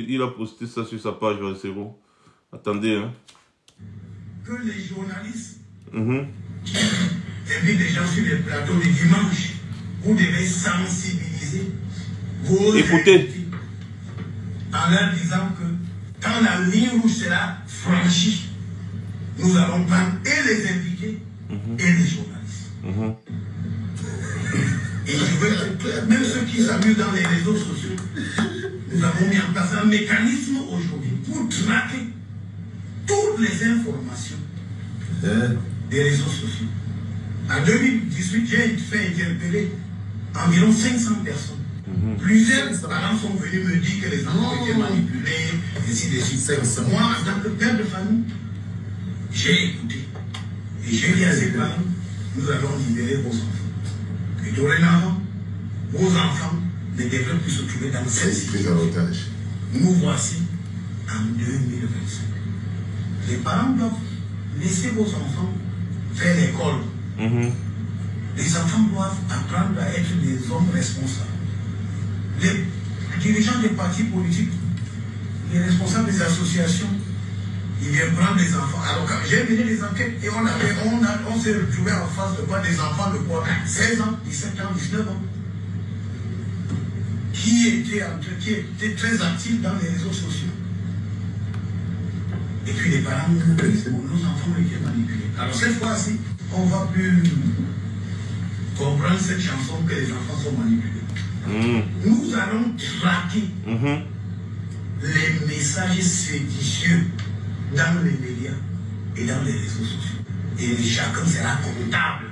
il a posté ça sur sa page, c'est bon. Attendez. Hein. Que les journalistes invitent des gens sur les plateaux le dimanche, vous devez sensibiliser vos écoutez. En leur disant que quand la ligne rouge sera franchie, nous allons prendre et les invités et les journalistes. Et je veux être clair, même ceux qui s'amusent dans les réseaux sociaux, nous avons mis en place un mécanisme aujourd'hui pour traquer toutes les informations des réseaux sociaux. En 2018, j'ai fait interpeller environ 500 personnes. Plusieurs parents sont venus me dire que les enfants étaient manipulés, ainsi de suite. Moi, en tant que père de famille, j'ai écouté. Et j'ai dit à ces parents, nous allons libérer vos enfants. Et dorénavant, vos enfants ne devraient plus se trouver dans cette situation. Nous voici en 2025. Les parents doivent laisser vos enfants faire l'école. Les enfants doivent apprendre à être des hommes responsables. Les dirigeants des partis politiques, les responsables des associations, ils viennent prendre les enfants. Alors quand j'ai mené des enquêtes et on s'est retrouvé en face de quoi? Des enfants de quoi? 16 ans, 17 ans, 19 ans. Qui étaient très actifs dans les réseaux sociaux. Et puis les parents nous disent, nos enfants ont été manipulés. Alors cette fois-ci, on ne va plus comprendre cette chanson que les enfants sont manipulés. Nous allons traquer les messages séditieux dans les médias et dans les réseaux sociaux. Et chacun sera comptable,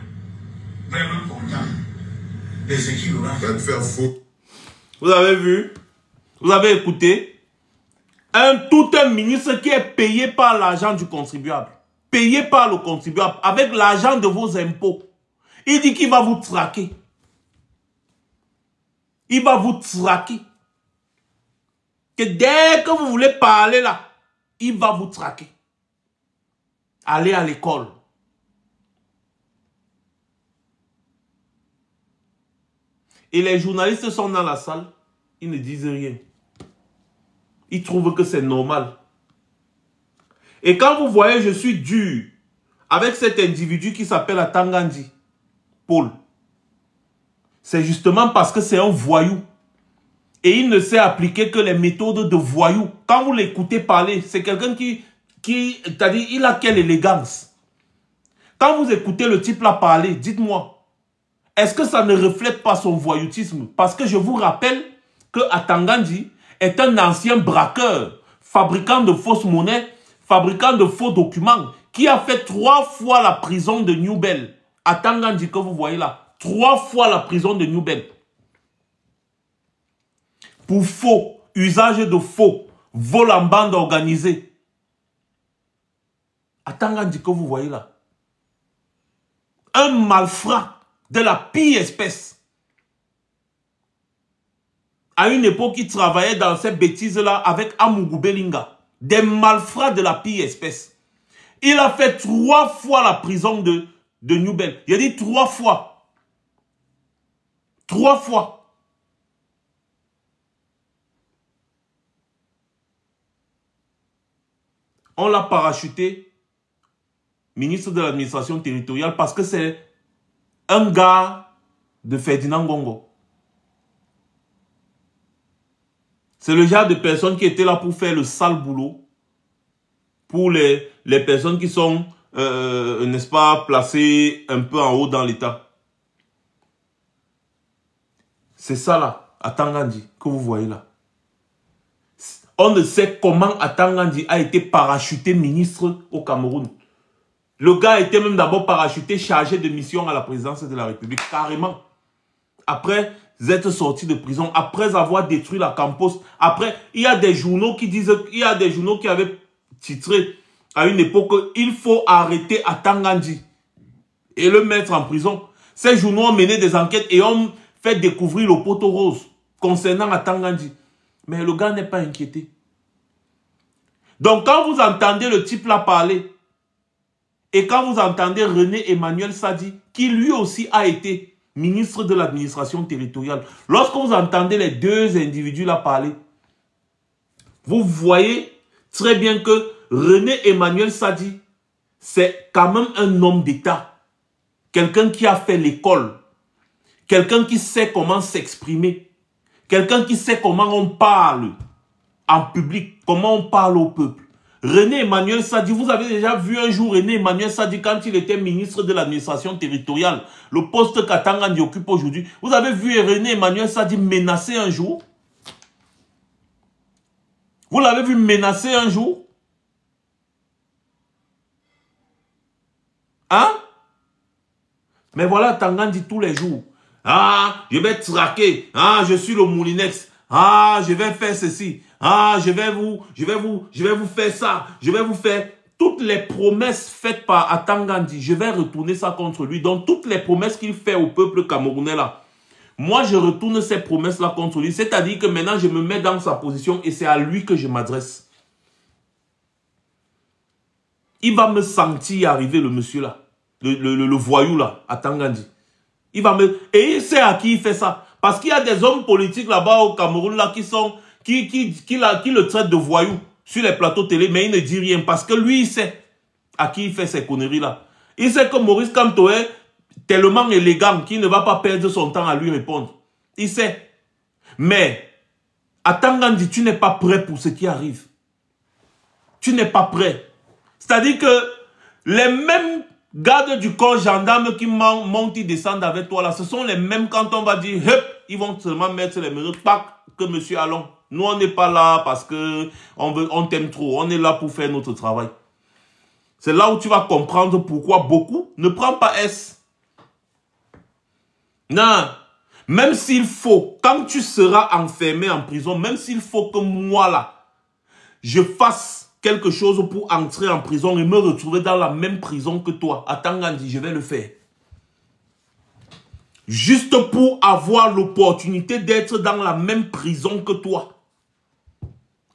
vraiment comptable, de ce qu'il aura fait. Faire faux. Vous avez vu? Vous avez écouté? Tout un ministre qui est payé par l'argent du contribuable. Payé par le contribuable, avec l'argent de vos impôts. Il dit qu'il va vous traquer. Il va vous traquer. Que dès que vous voulez parler là, il va vous traquer. Allez à l'école. Et les journalistes sont dans la salle, ils ne disent rien. Ils trouvent que c'est normal. Et quand vous voyez, je suis dur avec cet individu qui s'appelle Tangandji, Paul. C'est justement parce que c'est un voyou. Et il ne sait appliquer que les méthodes de voyou. Quand vous l'écoutez parler, c'est quelqu'un qui c'est-à-dire, il a quelle élégance. Quand vous écoutez le type là parler, dites-moi, est-ce que ça ne reflète pas son voyoutisme? Parce que je vous rappelle que Tangandji est un ancien braqueur, fabricant de fausses monnaies, fabricant de faux documents, qui a fait 3 fois la prison de New Bell. Tangandji que vous voyez là. 3 fois la prison de New Bell. Pour faux, usage de faux, vol en bande organisée. Tangandji que vous voyez là. Un malfrat de la pire espèce. À une époque, il travaillait dans cette bêtise-là avec Amougou Belinga. Des malfrats de la pire espèce. Il a fait 3 fois la prison de New Bell. Il a dit 3 fois. 3 fois. on l'a parachuté ministre de l'administration territoriale parce que c'est un gars de Ferdinand Ngongo. C'est le genre de personne qui était là pour faire le sale boulot pour les personnes qui sont, n'est-ce pas, placées un peu en haut dans l'État. C'est ça là, Atangandi, que vous voyez là. On ne sait comment Atangandi a été parachuté ministre au Cameroun. Le gars était même d'abord parachuté chargé de mission à la présidence de la République, carrément. Après être sorti de prison, après avoir détruit la Campos, après, il y a des journaux qui disent, il y a des journaux qui avaient titré à une époque, il faut arrêter Atangandi et le mettre en prison. Ces journaux ont mené des enquêtes et ont fait découvrir le poteau rose concernant Atangandi. Mais le gars n'est pas inquiété. Donc quand vous entendez le type là parler, et quand vous entendez René Emmanuel Sadi, qui lui aussi a été ministre de l'administration territoriale, lorsque vous entendez les deux individus là parler, vous voyez très bien que René Emmanuel Sadi, c'est quand même un homme d'État. Quelqu'un qui a fait l'école. Quelqu'un qui sait comment s'exprimer. Quelqu'un qui sait comment on parle en public, comment on parle au peuple. René Emmanuel Sadi, vous avez déjà vu un jour René Emmanuel Sadi quand il était ministre de l'administration territoriale, le poste qu'Atangandi occupe aujourd'hui. Vous avez vu René Emmanuel Sadi menacer un jour? Vous l'avez vu menacer un jour? Hein? Mais voilà Atangandi tous les jours. Ah, je vais traquer. Ah, je suis le Moulinex. Ah, je vais faire ceci. Ah, je vais vous faire ça. Je vais vous faire toutes les promesses faites par Atangandi. Je vais retourner ça contre lui. Donc, toutes les promesses qu'il fait au peuple camerounais là. Moi, je retourne ces promesses-là contre lui. C'est-à-dire que maintenant, je me mets dans sa position et c'est à lui que je m'adresse. Il va me sentir arriver, le monsieur là. Le voyou là, Atangandi. Il va me... Et il sait à qui il fait ça. Parce qu'il y a des hommes politiques là-bas au Cameroun là qui le traitent de voyou sur les plateaux télé, mais il ne dit rien. Parce que lui, il sait à qui il fait ces conneries là. Il sait que Maurice Kamto est tellement élégant qu'il ne va pas perdre son temps à lui répondre. Il sait. Mais, Atangandi, tu n'es pas prêt pour ce qui arrive. Tu n'es pas prêt. C'est-à-dire que les mêmes gardes du corps gendarme qui montent, ils descendent avec toi là, ce sont les mêmes quand on va dire, hep, ils vont seulement mettre les mesures, pas que monsieur allons. Nous on n'est pas là parce que on t'aime trop, on est là pour faire notre travail. C'est là où tu vas comprendre pourquoi beaucoup ne prennent pas S. Non, même s'il faut, quand tu seras enfermé en prison, même s'il faut que moi là, je fasse quelque chose pour entrer en prison et me retrouver dans la même prison que toi. Atangandi, je vais le faire. Juste pour avoir l'opportunité d'être dans la même prison que toi.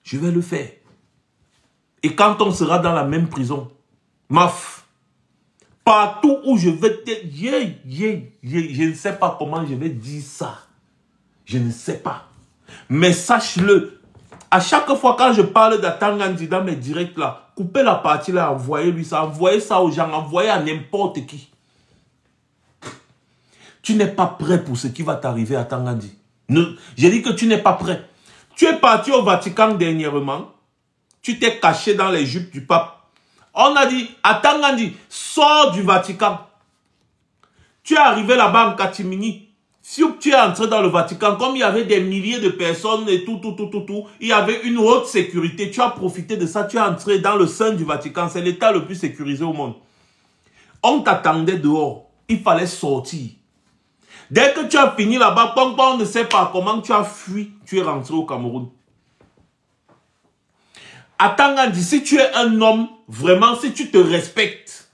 Je vais le faire. Et quand on sera dans la même prison, maf, partout où je vais te... Je ne sais pas comment je vais dire ça. Je ne sais pas. Mais sache-le. À chaque fois quand je parle d'Atangandi dans mes directs là, coupez la partie là, envoyez-lui ça, envoyez ça aux gens, envoyez à n'importe qui. Tu n'es pas prêt pour ce qui va t'arriver à Atangandi. J'ai dit que tu n'es pas prêt. Tu es parti au Vatican dernièrement, tu t'es caché dans les jupes du pape. On a dit, Atangandi, sors du Vatican. Tu es arrivé là-bas en catimini. Si tu es entré dans le Vatican, comme il y avait des milliers de personnes et tout, il y avait une haute sécurité. Tu as profité de ça, tu es entré dans le sein du Vatican. C'est l'État le plus sécurisé au monde. On t'attendait dehors. Il fallait sortir. Dès que tu as fini là-bas, on ne sait pas comment tu as fui, tu es rentré au Cameroun. Atangandi, si tu es un homme, vraiment, si tu te respectes,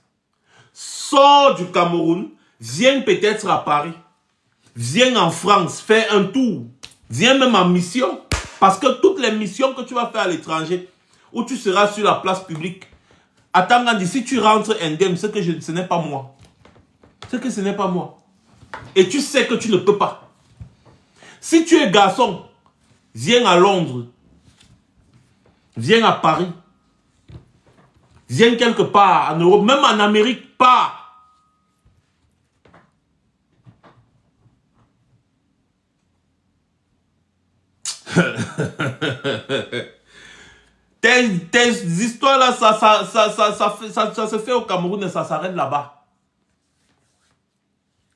sors du Cameroun, viens peut-être à Paris. Viens en France, fais un tour. Viens même en mission. Parce que toutes les missions que tu vas faire à l'étranger, où tu seras sur la place publique, Atangandi, si tu rentres indemne, ce n'est pas moi. C'est que ce n'est pas moi. Et tu sais que tu ne peux pas. Si tu es garçon, viens à Londres. Viens à Paris. viennent quelque part en Europe, même en Amérique, pas. Tes histoires-là, ça se fait au Cameroun et ça s'arrête là-bas.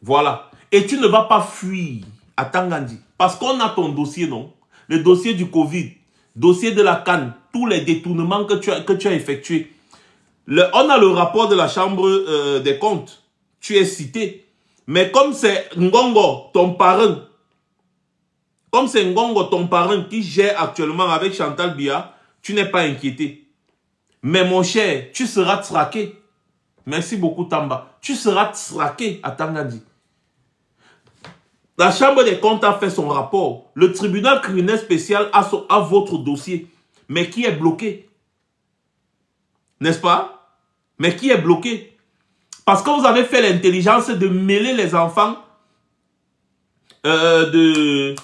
Voilà. Et tu ne vas pas fuir à Tangandi. Parce qu'on a ton dossier, non? Le dossier du Covid, dossier de la CAN, tous les détournements que tu as effectués. On a le rapport de la Chambre des comptes. Tu es cité. Mais comme c'est Ngongo, ton parrain, qui gère actuellement avec Chantal Biya, tu n'es pas inquiété. Mais mon cher, tu seras traqué. Merci beaucoup Tamba. Tu seras traqué à Tangandi. La Chambre des comptes a fait son rapport. Le tribunal criminel spécial a votre dossier. Mais qui est bloqué? N'est-ce pas? Mais qui est bloqué? Parce que vous avez fait l'intelligence de mêler les enfants de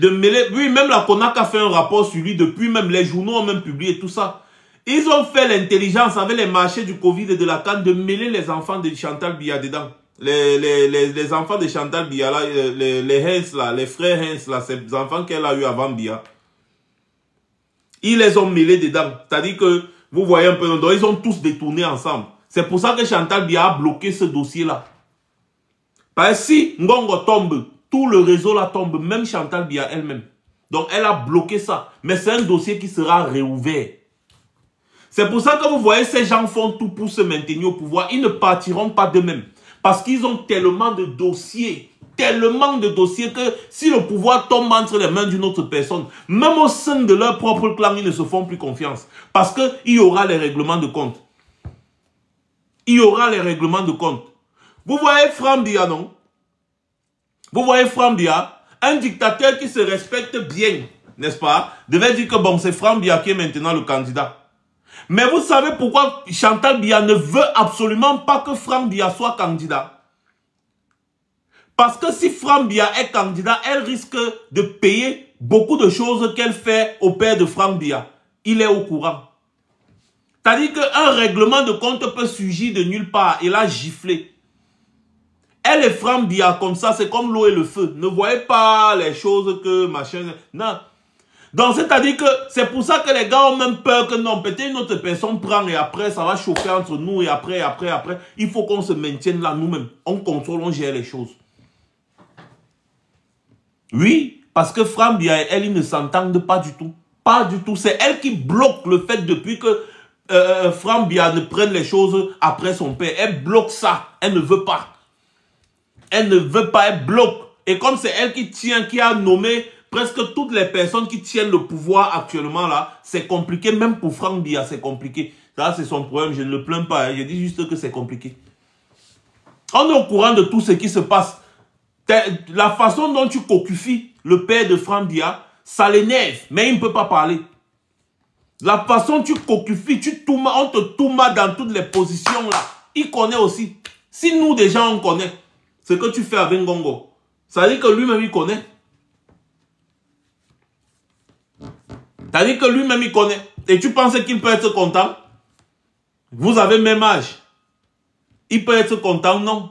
mêler. Oui, même la CONAC a fait un rapport sur lui. Depuis, même les journaux ont même publié tout ça. Ils ont fait l'intelligence avec les marchés du Covid et de la CAN de mêler les enfants de Chantal Biya dedans. Les enfants de Chantal Biya, là, les Hens, là, les frères Hens, là, ces enfants qu'elle a eu avant Biya. Ils les ont mêlés dedans. C'est-à-dire que, vous voyez un peu, donc, ils ont tous détourné ensemble. C'est pour ça que Chantal Biya a bloqué ce dossier-là. Parce que si Ngongo tombe, tout le réseau là tombe, même Chantal Biya elle-même. Donc elle a bloqué ça. Mais c'est un dossier qui sera réouvert. C'est pour ça que vous voyez, ces gens font tout pour se maintenir au pouvoir. Ils ne partiront pas d'eux-mêmes. Parce qu'ils ont tellement de dossiers que si le pouvoir tombe entre les mains d'une autre personne, même au sein de leur propre clan, ils ne se font plus confiance. Parce qu'il y aura les règlements de compte. Il y aura les règlements de compte. Vous voyez Franck Biya, non? Vous voyez Franck Biya, un dictateur qui se respecte bien, n'est-ce pas? Devait dire que bon, c'est Franck Biya qui est maintenant le candidat. Mais vous savez pourquoi Chantal Biya ne veut absolument pas que Franck Biya soit candidat? Parce que si Franck Biya est candidat, elle risque de payer beaucoup de choses qu'elle fait au père de Franck Biya. Il est au courant. C'est-à-dire qu'un règlement de compte peut surgir de nulle part. Il a giflé. Elle et Franck Biya comme ça, c'est comme l'eau et le feu. Ne voyez pas les choses que machin... Non. Donc, c'est-à-dire que c'est pour ça que les gars ont même peur que non, peut-être une autre personne prend et après, ça va chauffer entre nous et après. Il faut qu'on se maintienne là nous-mêmes. On contrôle, on gère les choses. Oui, parce que Franck Biya et elle, ils ne s'entendent pas du tout. Pas du tout. C'est elle qui bloque le fait depuis que Franck Biya ne prenne les choses après son père. Elle bloque ça. Elle ne veut pas. Elle ne veut pas, elle bloque. Et comme c'est elle qui tient, qui a nommé presque toutes les personnes qui tiennent le pouvoir actuellement là, c'est compliqué. Même pour Franck Biya, c'est compliqué. Ça, c'est son problème. Je ne le plains pas. Hein. Je dis juste que c'est compliqué. On est au courant de tout ce qui se passe. La façon dont tu cocufies le père de Franck Biya, ça l'énerve. Mais il ne peut pas parler. La façon dont tu cocufies, on te touma dans toutes les positions là. Il connaît aussi. Si nous déjà on connaît ce que tu fais avec Ngongo, ça veut dire que lui-même il connaît. Ça veut dire que lui-même il connaît. Et tu penses qu'il peut être content? Vous avez le même âge. Il peut être content, non?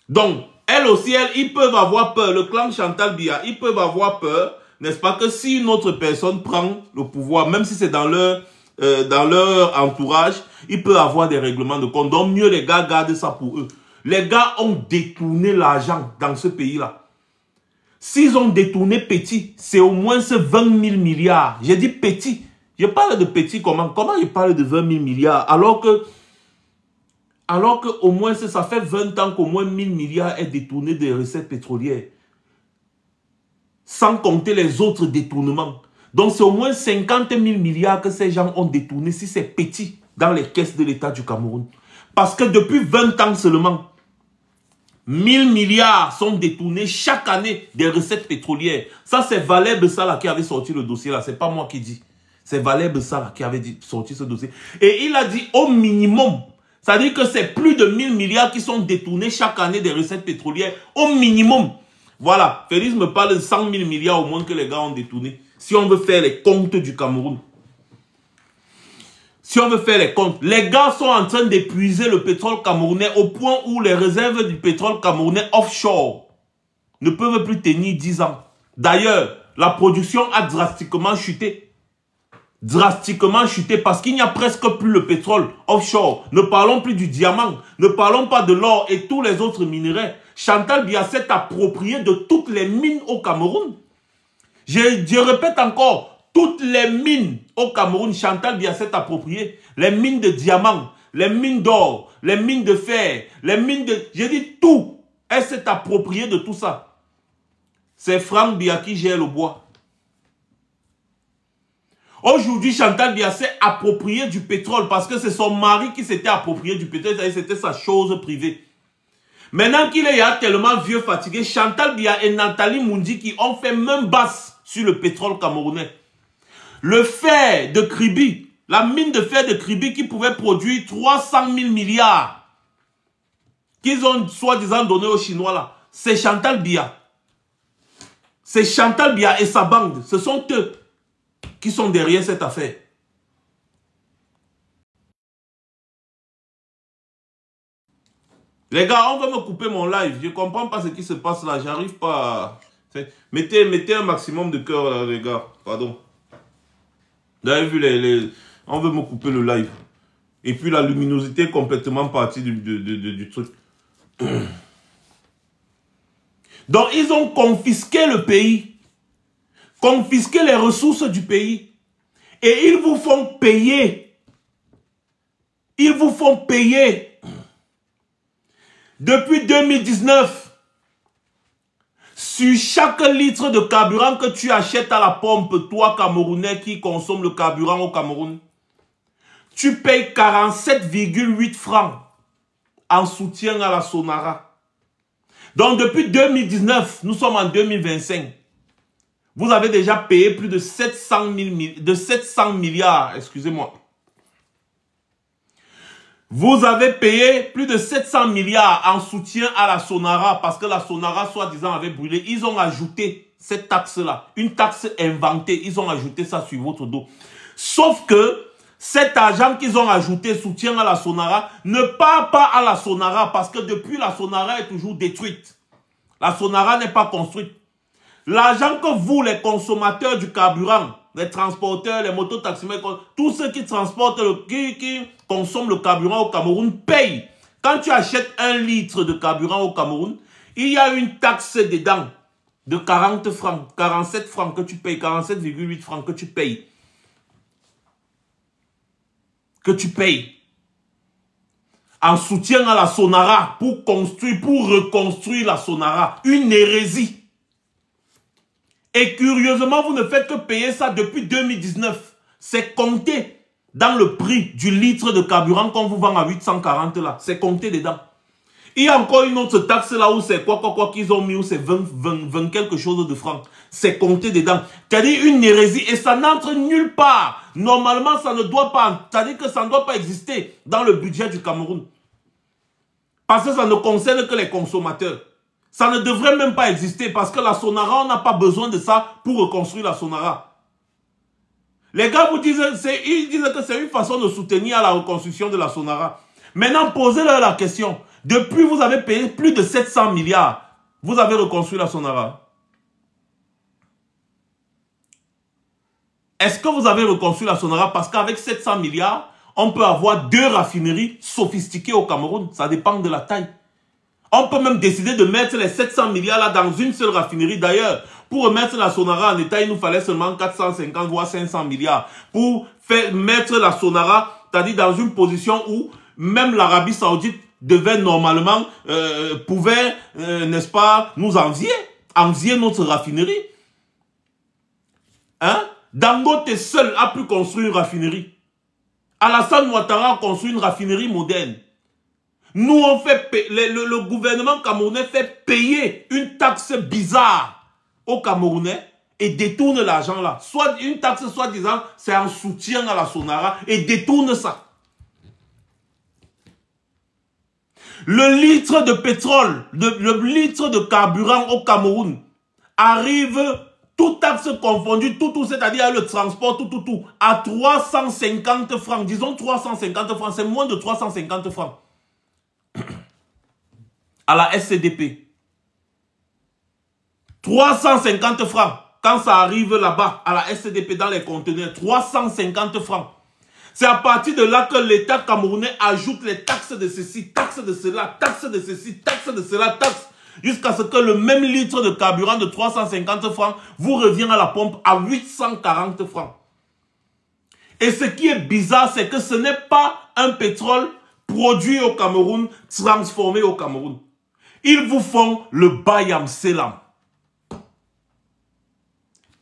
Donc, elle aussi, ils peuvent avoir peur. Le clan Chantal Biya, ils peuvent avoir peur, n'est-ce pas, que si une autre personne prend le pouvoir, même si c'est dans leur entourage, il peut avoir des règlements de compte. Donc, mieux les gars gardent ça pour eux. Les gars ont détourné l'argent dans ce pays-là. S'ils ont détourné petit, c'est au moins ce 20 000 milliards. J'ai dit petit. Je parle de petit comment? Comment je parle de 20 000 milliards alors que au moins ça fait 20 ans qu'au moins 1000 milliards est détourné des recettes pétrolières. Sans compter les autres détournements. Donc c'est au moins 50 000 milliards que ces gens ont détourné si c'est petit dans les caisses de l'État du Cameroun. Parce que depuis 20 ans seulement, 1000 milliards sont détournés chaque année des recettes pétrolières. Ça c'est Valère Bessala qui avait sorti le dossier là, c'est pas moi qui dis. C'est Valère Bessala qui avait sorti ce dossier. Et il a dit au minimum, ça veut dire que c'est plus de 1000 milliards qui sont détournés chaque année des recettes pétrolières. Au minimum. Voilà, Félix me parle de 100 000 milliards au moins que les gars ont détourné. Si on veut faire les comptes du Cameroun. Si on veut faire les comptes, les gars sont en train d'épuiser le pétrole camerounais au point où les réserves du pétrole camerounais offshore ne peuvent plus tenir 10 ans. D'ailleurs, la production a drastiquement chuté. Drastiquement chuté parce qu'il n'y a presque plus le pétrole offshore. Ne parlons plus du diamant, ne parlons pas de l'or et tous les autres minerais. Chantal Biya s'est approprié de toutes les mines au Cameroun. Je répète encore, toutes les mines au Cameroun, Chantal Biya s'est approprié. Les mines de diamants, les mines d'or, les mines de fer, les mines de... J'ai dit tout. Elle s'est appropriée de tout ça. C'est Franck Biya qui gère le bois. Aujourd'hui, Chantal Biya s'est approprié du pétrole parce que c'est son mari qui s'était approprié du pétrole. C'était sa chose privée. Maintenant qu'il est tellement vieux, fatigué, Chantal Biya et Nathalie Moundi qui ont fait main basse sur le pétrole camerounais. Le fer de Kribi, la mine de fer de Kribi qui pouvait produire 300 000 milliards qu'ils ont soi-disant donné aux Chinois là, c'est Chantal Biya. C'est Chantal Biya et sa bande, ce sont eux qui sont derrière cette affaire. Les gars, on va me couper mon live. Je ne comprends pas ce qui se passe là. J'arrive pas à... Mettez un maximum de cœur là, les gars. Pardon. Vous avez vu, on veut me couper le live. Et puis la luminosité est complètement partie du truc. Donc, ils ont confisqué le pays. Confisqué les ressources du pays. Et ils vous font payer. Ils vous font payer. Depuis 2019, sur chaque litre de carburant que tu achètes à la pompe, toi Camerounais qui consomme le carburant au Cameroun, tu payes 47,8 francs en soutien à la Sonara. Donc depuis 2019, nous sommes en 2025, vous avez déjà payé plus de 700 milliards, excusez-moi. Vous avez payé plus de 700 milliards en soutien à la Sonara parce que la Sonara, soi-disant, avait brûlé. Ils ont ajouté cette taxe-là, une taxe inventée. Ils ont ajouté ça sur votre dos. Sauf que cet argent qu'ils ont ajouté, soutien à la Sonara, ne part pas à la Sonara parce que depuis, la Sonara est toujours détruite. La Sonara n'est pas construite. L'argent que vous, les consommateurs du carburant, les transporteurs, les mototaximètres, tous ceux qui transportent, qui consomment le carburant au Cameroun payent. Quand tu achètes 1 litre de carburant au Cameroun, il y a une taxe dedans de 40 francs, 47 francs que tu payes, 47,8 francs que tu payes. Que tu payes. En soutien à la Sonara pour construire, pour reconstruire la Sonara. Une hérésie. Et curieusement, vous ne faites que payer ça depuis 2019. C'est compté dans le prix du litre de carburant qu'on vous vend à 840 là. C'est compté dedans. Il y a encore une autre taxe là où c'est quoi qu'ils ont mis, où c'est 20 quelque chose de francs. C'est compté dedans. C'est-à-dire une hérésie et ça n'entre nulle part. Normalement, ça ne doit pas, c'est-à-dire que ça ne doit pas exister dans le budget du Cameroun. Parce que ça ne concerne que les consommateurs. Ça ne devrait même pas exister parce que la Sonara, on n'a pas besoin de ça pour reconstruire la Sonara. Les gars vous disent, ils disent que c'est une façon de soutenir la reconstruction de la Sonara. Maintenant, posez-leur la question. Depuis, vous avez payé plus de 700 milliards. Vous avez reconstruit la Sonara. Est-ce que vous avez reconstruit la Sonara? Parce qu'avec 700 milliards, on peut avoir 2 raffineries sophistiquées au Cameroun. Ça dépend de la taille. On peut même décider de mettre les 700 milliards là dans une seule raffinerie. D'ailleurs, pour remettre la Sonara en état, il nous fallait seulement 450 voire 500 milliards. Pour mettre la Sonara, c'est-à-dire dans une position où même l'Arabie Saoudite devait normalement, pouvait, n'est-ce pas, nous envier notre raffinerie. Hein? Dangote seul a pu construire une raffinerie. Alassane Ouattara a construit une raffinerie moderne. Nous, on fait le gouvernement camerounais fait payer une taxe bizarre aux Camerounais et détourne l'argent là. Soit une taxe, soi-disant, c'est un soutien à la Sonara et détourne ça. Le litre de pétrole, le litre de carburant au Cameroun arrive tout taxe confondue, tout, c'est-à-dire le transport, tout, à 350 francs. Disons 350 francs, c'est moins de 350 francs. À la SCDP. 350 francs. Quand ça arrive là-bas, à la SCDP, dans les conteneurs, 350 francs. C'est à partir de là que l'État camerounais ajoute les taxes de ceci, taxes de cela, taxes de ceci, taxes de cela, taxes. Jusqu'à ce que le même litre de carburant de 350 francs vous revient à la pompe à 840 francs. Et ce qui est bizarre, c'est que ce n'est pas un pétrole produit au Cameroun, transformé au Cameroun. Ils vous font le Bayam Selam.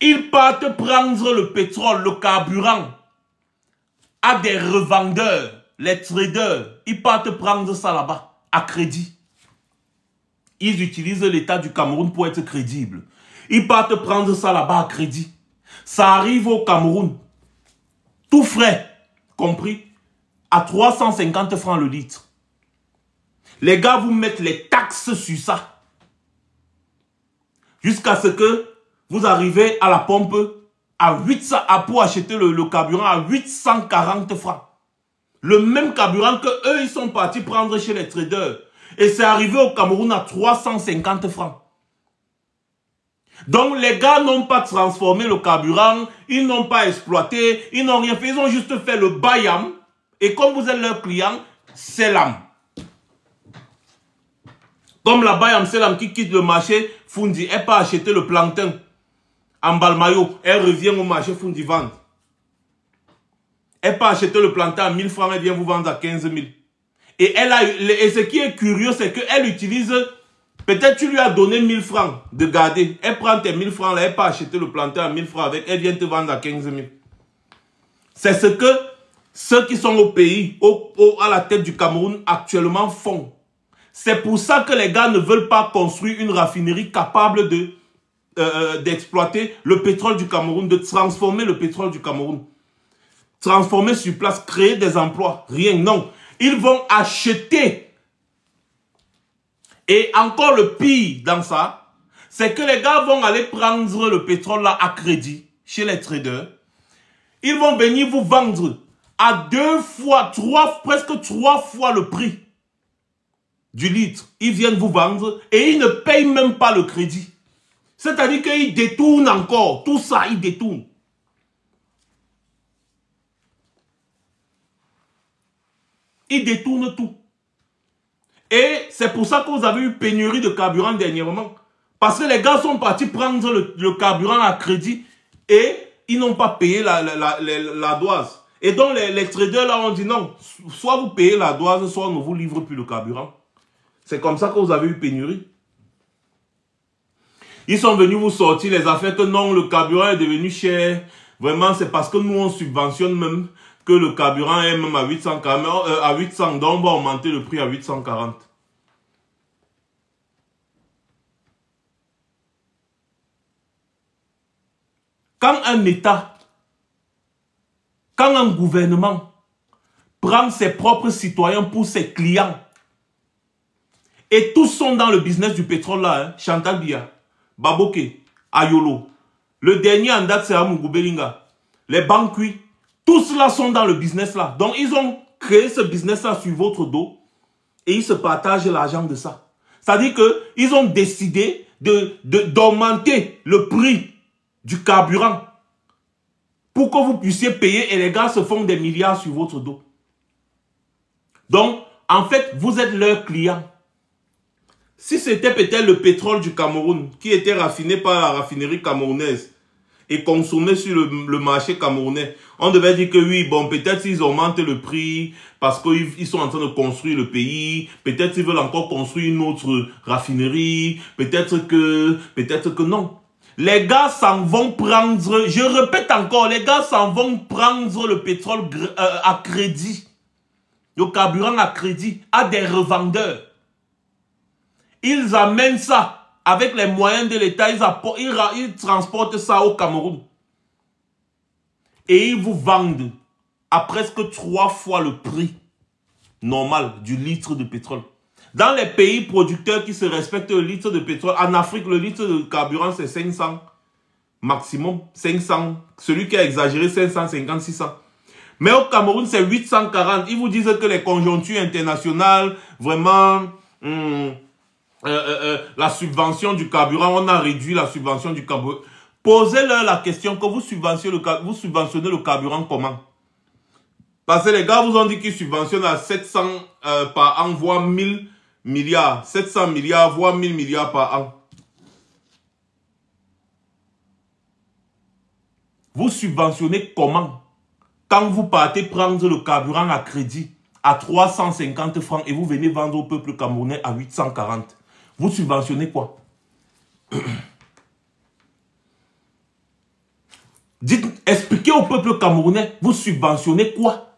Ils partent prendre le pétrole, le carburant, à des revendeurs, les traders. Ils partent prendre ça là-bas, à crédit. Ils utilisent l'État du Cameroun pour être crédibles. Ils partent prendre ça là-bas à crédit. Ça arrive au Cameroun, tout frais, compris, à 350 francs le litre. Les gars vous mettent les taxes sur ça. Jusqu'à ce que vous arrivez à la pompe à 800, pour acheter le carburant à 840 francs. Le même carburant que eux ils sont partis prendre chez les traders. Et c'est arrivé au Cameroun à 350 francs. Donc les gars n'ont pas transformé le carburant, ils n'ont pas exploité, ils n'ont rien fait, ils ont juste fait le bayam. Et comme vous êtes leur client, c'est l'âme. Comme la bayam, c'est l'âme qui quitte le marché, Fundi, elle pas acheter le plancton en Balmayo, elle revient au marché Fundi vendre. Elle pas acheter le plancton à 1000 francs, elle vient vous vendre à 15 000. Et ce qui est curieux, c'est qu'elle utilise, peut-être tu lui as donné 1000 francs de garder. Elle prend tes 1000 francs là, elle pas acheter le plantain à 1000 francs avec, elle vient te vendre à 15 000. C'est ce que ceux qui sont au pays, à la tête du Cameroun actuellement font. C'est pour ça que les gars ne veulent pas construire une raffinerie capable d'exploiter le pétrole du Cameroun, de transformer le pétrole du Cameroun. Transformer sur place, créer des emplois, rien, non. Ils vont acheter. Et encore le pire dans ça, c'est que les gars vont aller prendre le pétrole là à crédit chez les traders. Ils vont venir vous vendre à 2 fois, presque 3 fois le prix du litre. Ils viennent vous vendre et ils ne payent même pas le crédit. C'est-à-dire qu'ils détournent encore. Tout ça, ils détournent. Ils détournent tout. Et c'est pour ça que vous avez eu pénurie de carburant dernièrement. Parce que les gars sont partis prendre le carburant à crédit et ils n'ont pas payé la douase. Et donc les traders là ont dit non, soit vous payez la douase, soit on ne vous livre plus le carburant. C'est comme ça que vous avez eu pénurie. Ils sont venus vous sortir les affaires que non, le carburant est devenu cher. Vraiment, c'est parce que nous, on subventionne même que le carburant est même à 800, donc on va augmenter le prix à 840. Quand un État, quand un gouvernement prend ses propres citoyens pour ses clients, et tous sont dans le business du pétrole là, hein, Chantal Biya, Baboke, Ayolo, le dernier en date c'est Amougou Belinga, les Bankui, tous là sont dans le business là. Donc ils ont créé ce business là sur votre dos et ils se partagent l'argent de ça. C'est-à-dire qu'ils ont décidé d'augmenter le prix du carburant pour que vous puissiez payer et les gars se font des milliards sur votre dos. Donc, en fait, vous êtes leur client. Si c'était peut-être le pétrole du Cameroun qui était raffiné par la raffinerie camerounaise et consommé sur le marché camerounais, on devait dire que oui, bon, peut-être s'ils augmentent le prix parce qu'ils sont en train de construire le pays, peut-être qu'ils veulent encore construire une autre raffinerie, peut-être que non. Les gars s'en vont prendre, je répète encore, les gars s'en vont prendre le pétrole à crédit, le carburant à crédit, à des revendeurs. Ils amènent ça avec les moyens de l'État, ils transportent ça au Cameroun. Et ils vous vendent à presque 3 fois le prix normal du litre de pétrole. Dans les pays producteurs qui se respectent le litre de pétrole, en Afrique, le litre de carburant, c'est 500 maximum 500. Celui qui a exagéré, 550, 600. Mais au Cameroun, c'est 840. Ils vous disent que les conjonctures internationales, vraiment, la subvention du carburant, on a réduit la subvention du carburant. Posez-leur la question que vous subventionnez le carburant comment? Parce que les gars vous ont dit qu'ils subventionnent à 700 par an, voire 1000 milliards. 700 milliards, voire 1000 milliards par an. Vous subventionnez comment? Quand vous partez prendre le carburant à crédit à 350 francs et vous venez vendre au peuple camerounais à 840. Vous subventionnez quoi? Dites, expliquez au peuple camerounais, vous subventionnez quoi?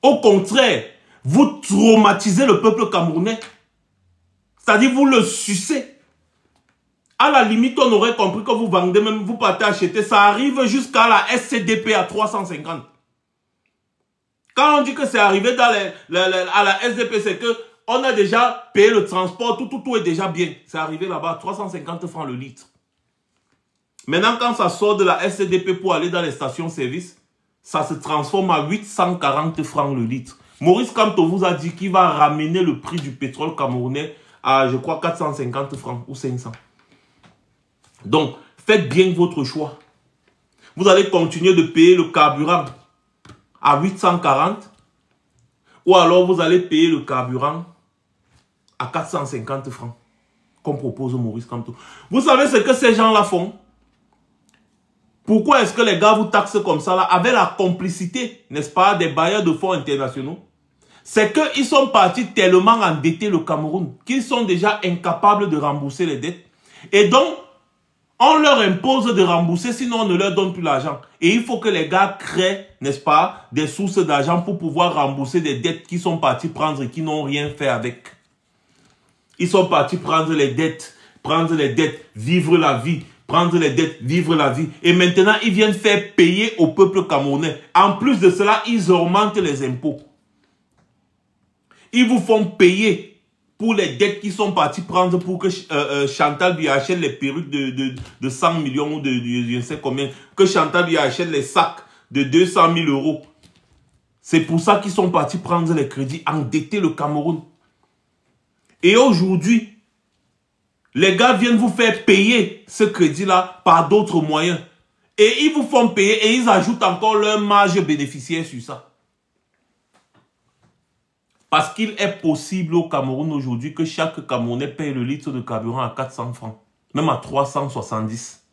Au contraire, vous traumatisez le peuple camerounais. C'est-à-dire, vous le sucez. À la limite, on aurait compris que vous vendez, même vous partez acheter. Ça arrive jusqu'à la SCDP à 350. Quand on dit que c'est arrivé dans à la SDP, c'est que on a déjà payé le transport, tout est déjà bien. C'est arrivé là-bas, 350 francs le litre. Maintenant, quand ça sort de la SCDP pour aller dans les stations-service, ça se transforme à 840 francs le litre. Maurice Kamto vous a dit qu'il va ramener le prix du pétrole camerounais à, je crois, 450 francs ou 500. Donc, faites bien votre choix. Vous allez continuer de payer le carburant à 840 ou alors vous allez payer le carburant à 450 francs comme propose Maurice Kamto. Vous savez ce que ces gens-là font? Pourquoi est-ce que les gars vous taxent comme ça là, avec la complicité, n'est-ce pas, des bailleurs de fonds internationaux? C'est qu'ils sont partis tellement endettés le Cameroun qu'ils sont déjà incapables de rembourser les dettes. Et donc, on leur impose de rembourser, sinon on ne leur donne plus l'argent. Et il faut que les gars créent, n'est-ce pas, des sources d'argent pour pouvoir rembourser des dettes qu'ils sont partis prendre et qui n'ont rien fait avec. Ils sont partis prendre les dettes, vivre la vie, prendre les dettes, vivre la vie. Et maintenant, ils viennent faire payer au peuple camerounais. En plus de cela, ils augmentent les impôts. Ils vous font payer pour les dettes qu'ils sont partis prendre pour que Chantal lui achète les perruques de 100 millions ou de je ne sais combien. Que Chantal lui achète les sacs de 200 000 euros. C'est pour ça qu'ils sont partis prendre les crédits, endetter le Cameroun. Et aujourd'hui, les gars viennent vous faire payer ce crédit-là par d'autres moyens. Et ils vous font payer et ils ajoutent encore leur marge bénéficiaire sur ça. Parce qu'il est possible au Cameroun aujourd'hui que chaque Camerounais paye le litre de carburant à 400 francs. Même à 370.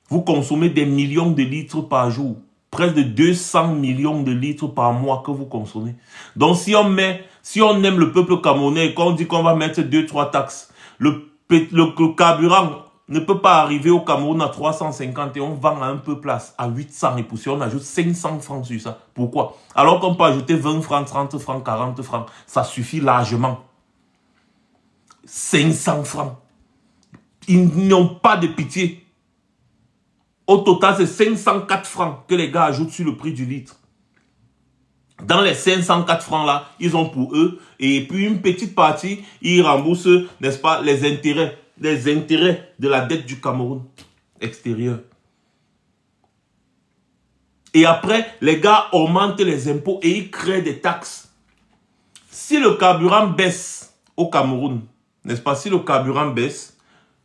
Vous consommez des millions de litres par jour. Près de 200 millions de litres par mois que vous consommez. Donc si on aime le peuple camerounais et qu'on dit qu'on va mettre 2-3 taxes, le carburant ne peut pas arriver au Cameroun à 350 et on vend à un peu place à 800 et puis on ajoute 500 francs sur ça. Pourquoi? Alors qu'on peut ajouter 20 francs, 30 francs, 40 francs. Ça suffit largement. 500 francs. Ils n'ont pas de pitié. Au total, c'est 504 francs que les gars ajoutent sur le prix du litre. Dans les 504 francs là, ils ont pour eux. Et puis une petite partie, ils remboursent, n'est-ce pas, les intérêts de la dette du Cameroun extérieur. Et après, les gars augmentent les impôts et ils créent des taxes. Si le carburant baisse au Cameroun, n'est-ce pas, si le carburant baisse,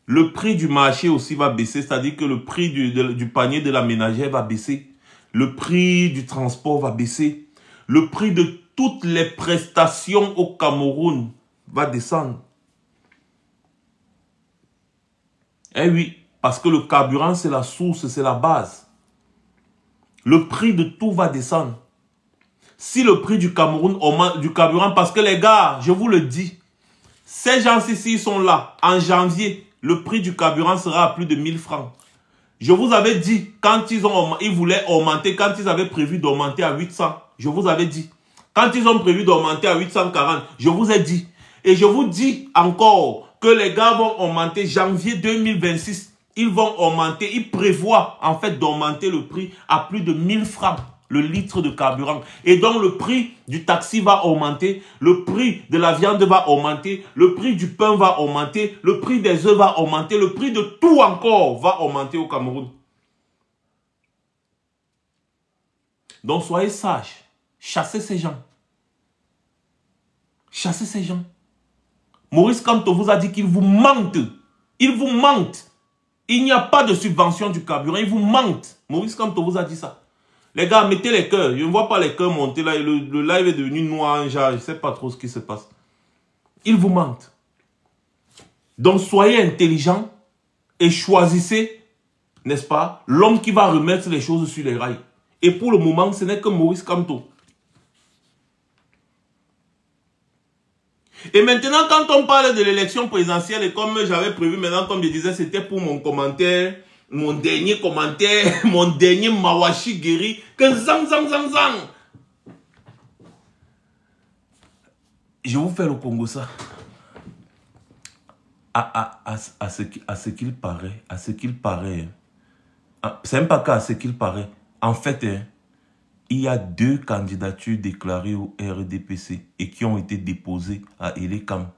le prix du marché aussi va baisser, c'est-à-dire que le prix du panier de la ménagère va baisser, le prix du transport va baisser, le prix de toutes les prestations au Cameroun va descendre. Eh oui, parce que le carburant, c'est la source, c'est la base. Le prix de tout va descendre. Si le prix du Cameroun augmente, du carburant, parce que les gars, je vous le dis, ces gens-ci, ils sont là, en janvier, le prix du carburant sera à plus de 1000 francs. Je vous avais dit, quand ils voulaient augmenter, quand ils avaient prévu d'augmenter à 800, je vous avais dit. Quand ils ont prévu d'augmenter à 840, je vous ai dit. Et je vous dis encore que les gars vont augmenter janvier 2026. Ils vont augmenter, ils prévoient en fait d'augmenter le prix à plus de 1000 francs le litre de carburant. Et donc le prix du taxi va augmenter, le prix de la viande va augmenter, le prix du pain va augmenter, le prix des œufs va augmenter, le prix de tout encore va augmenter au Cameroun. Donc soyez sages, chassez ces gens. Chassez ces gens. Maurice Kamto vous a dit qu'il vous mente. Il vous mente. Il n'y a pas de subvention du carburant, il vous mente. Maurice Kamto vous a dit ça. Les gars, mettez les cœurs. Je ne vois pas les cœurs monter là. Le live est devenu noir, genre, je ne sais pas trop ce qui se passe. Il vous mente. Donc soyez intelligents et choisissez, n'est-ce pas, l'homme qui va remettre les choses sur les rails. Et pour le moment, ce n'est que Maurice Kamto. Et maintenant, quand on parle de l'élection présidentielle, et comme j'avais prévu, maintenant, comme je disais, c'était pour mon commentaire, mon dernier commentaire, mon dernier Mawashi guéri, que zang, zang, zang, zang. Je vous fais le Congo ça. À ce qu'il paraît, c'est même pas qu'à ce qu'il paraît. En fait, il y a 2 candidatures déclarées au RDPC et qui ont été déposées à Elekam.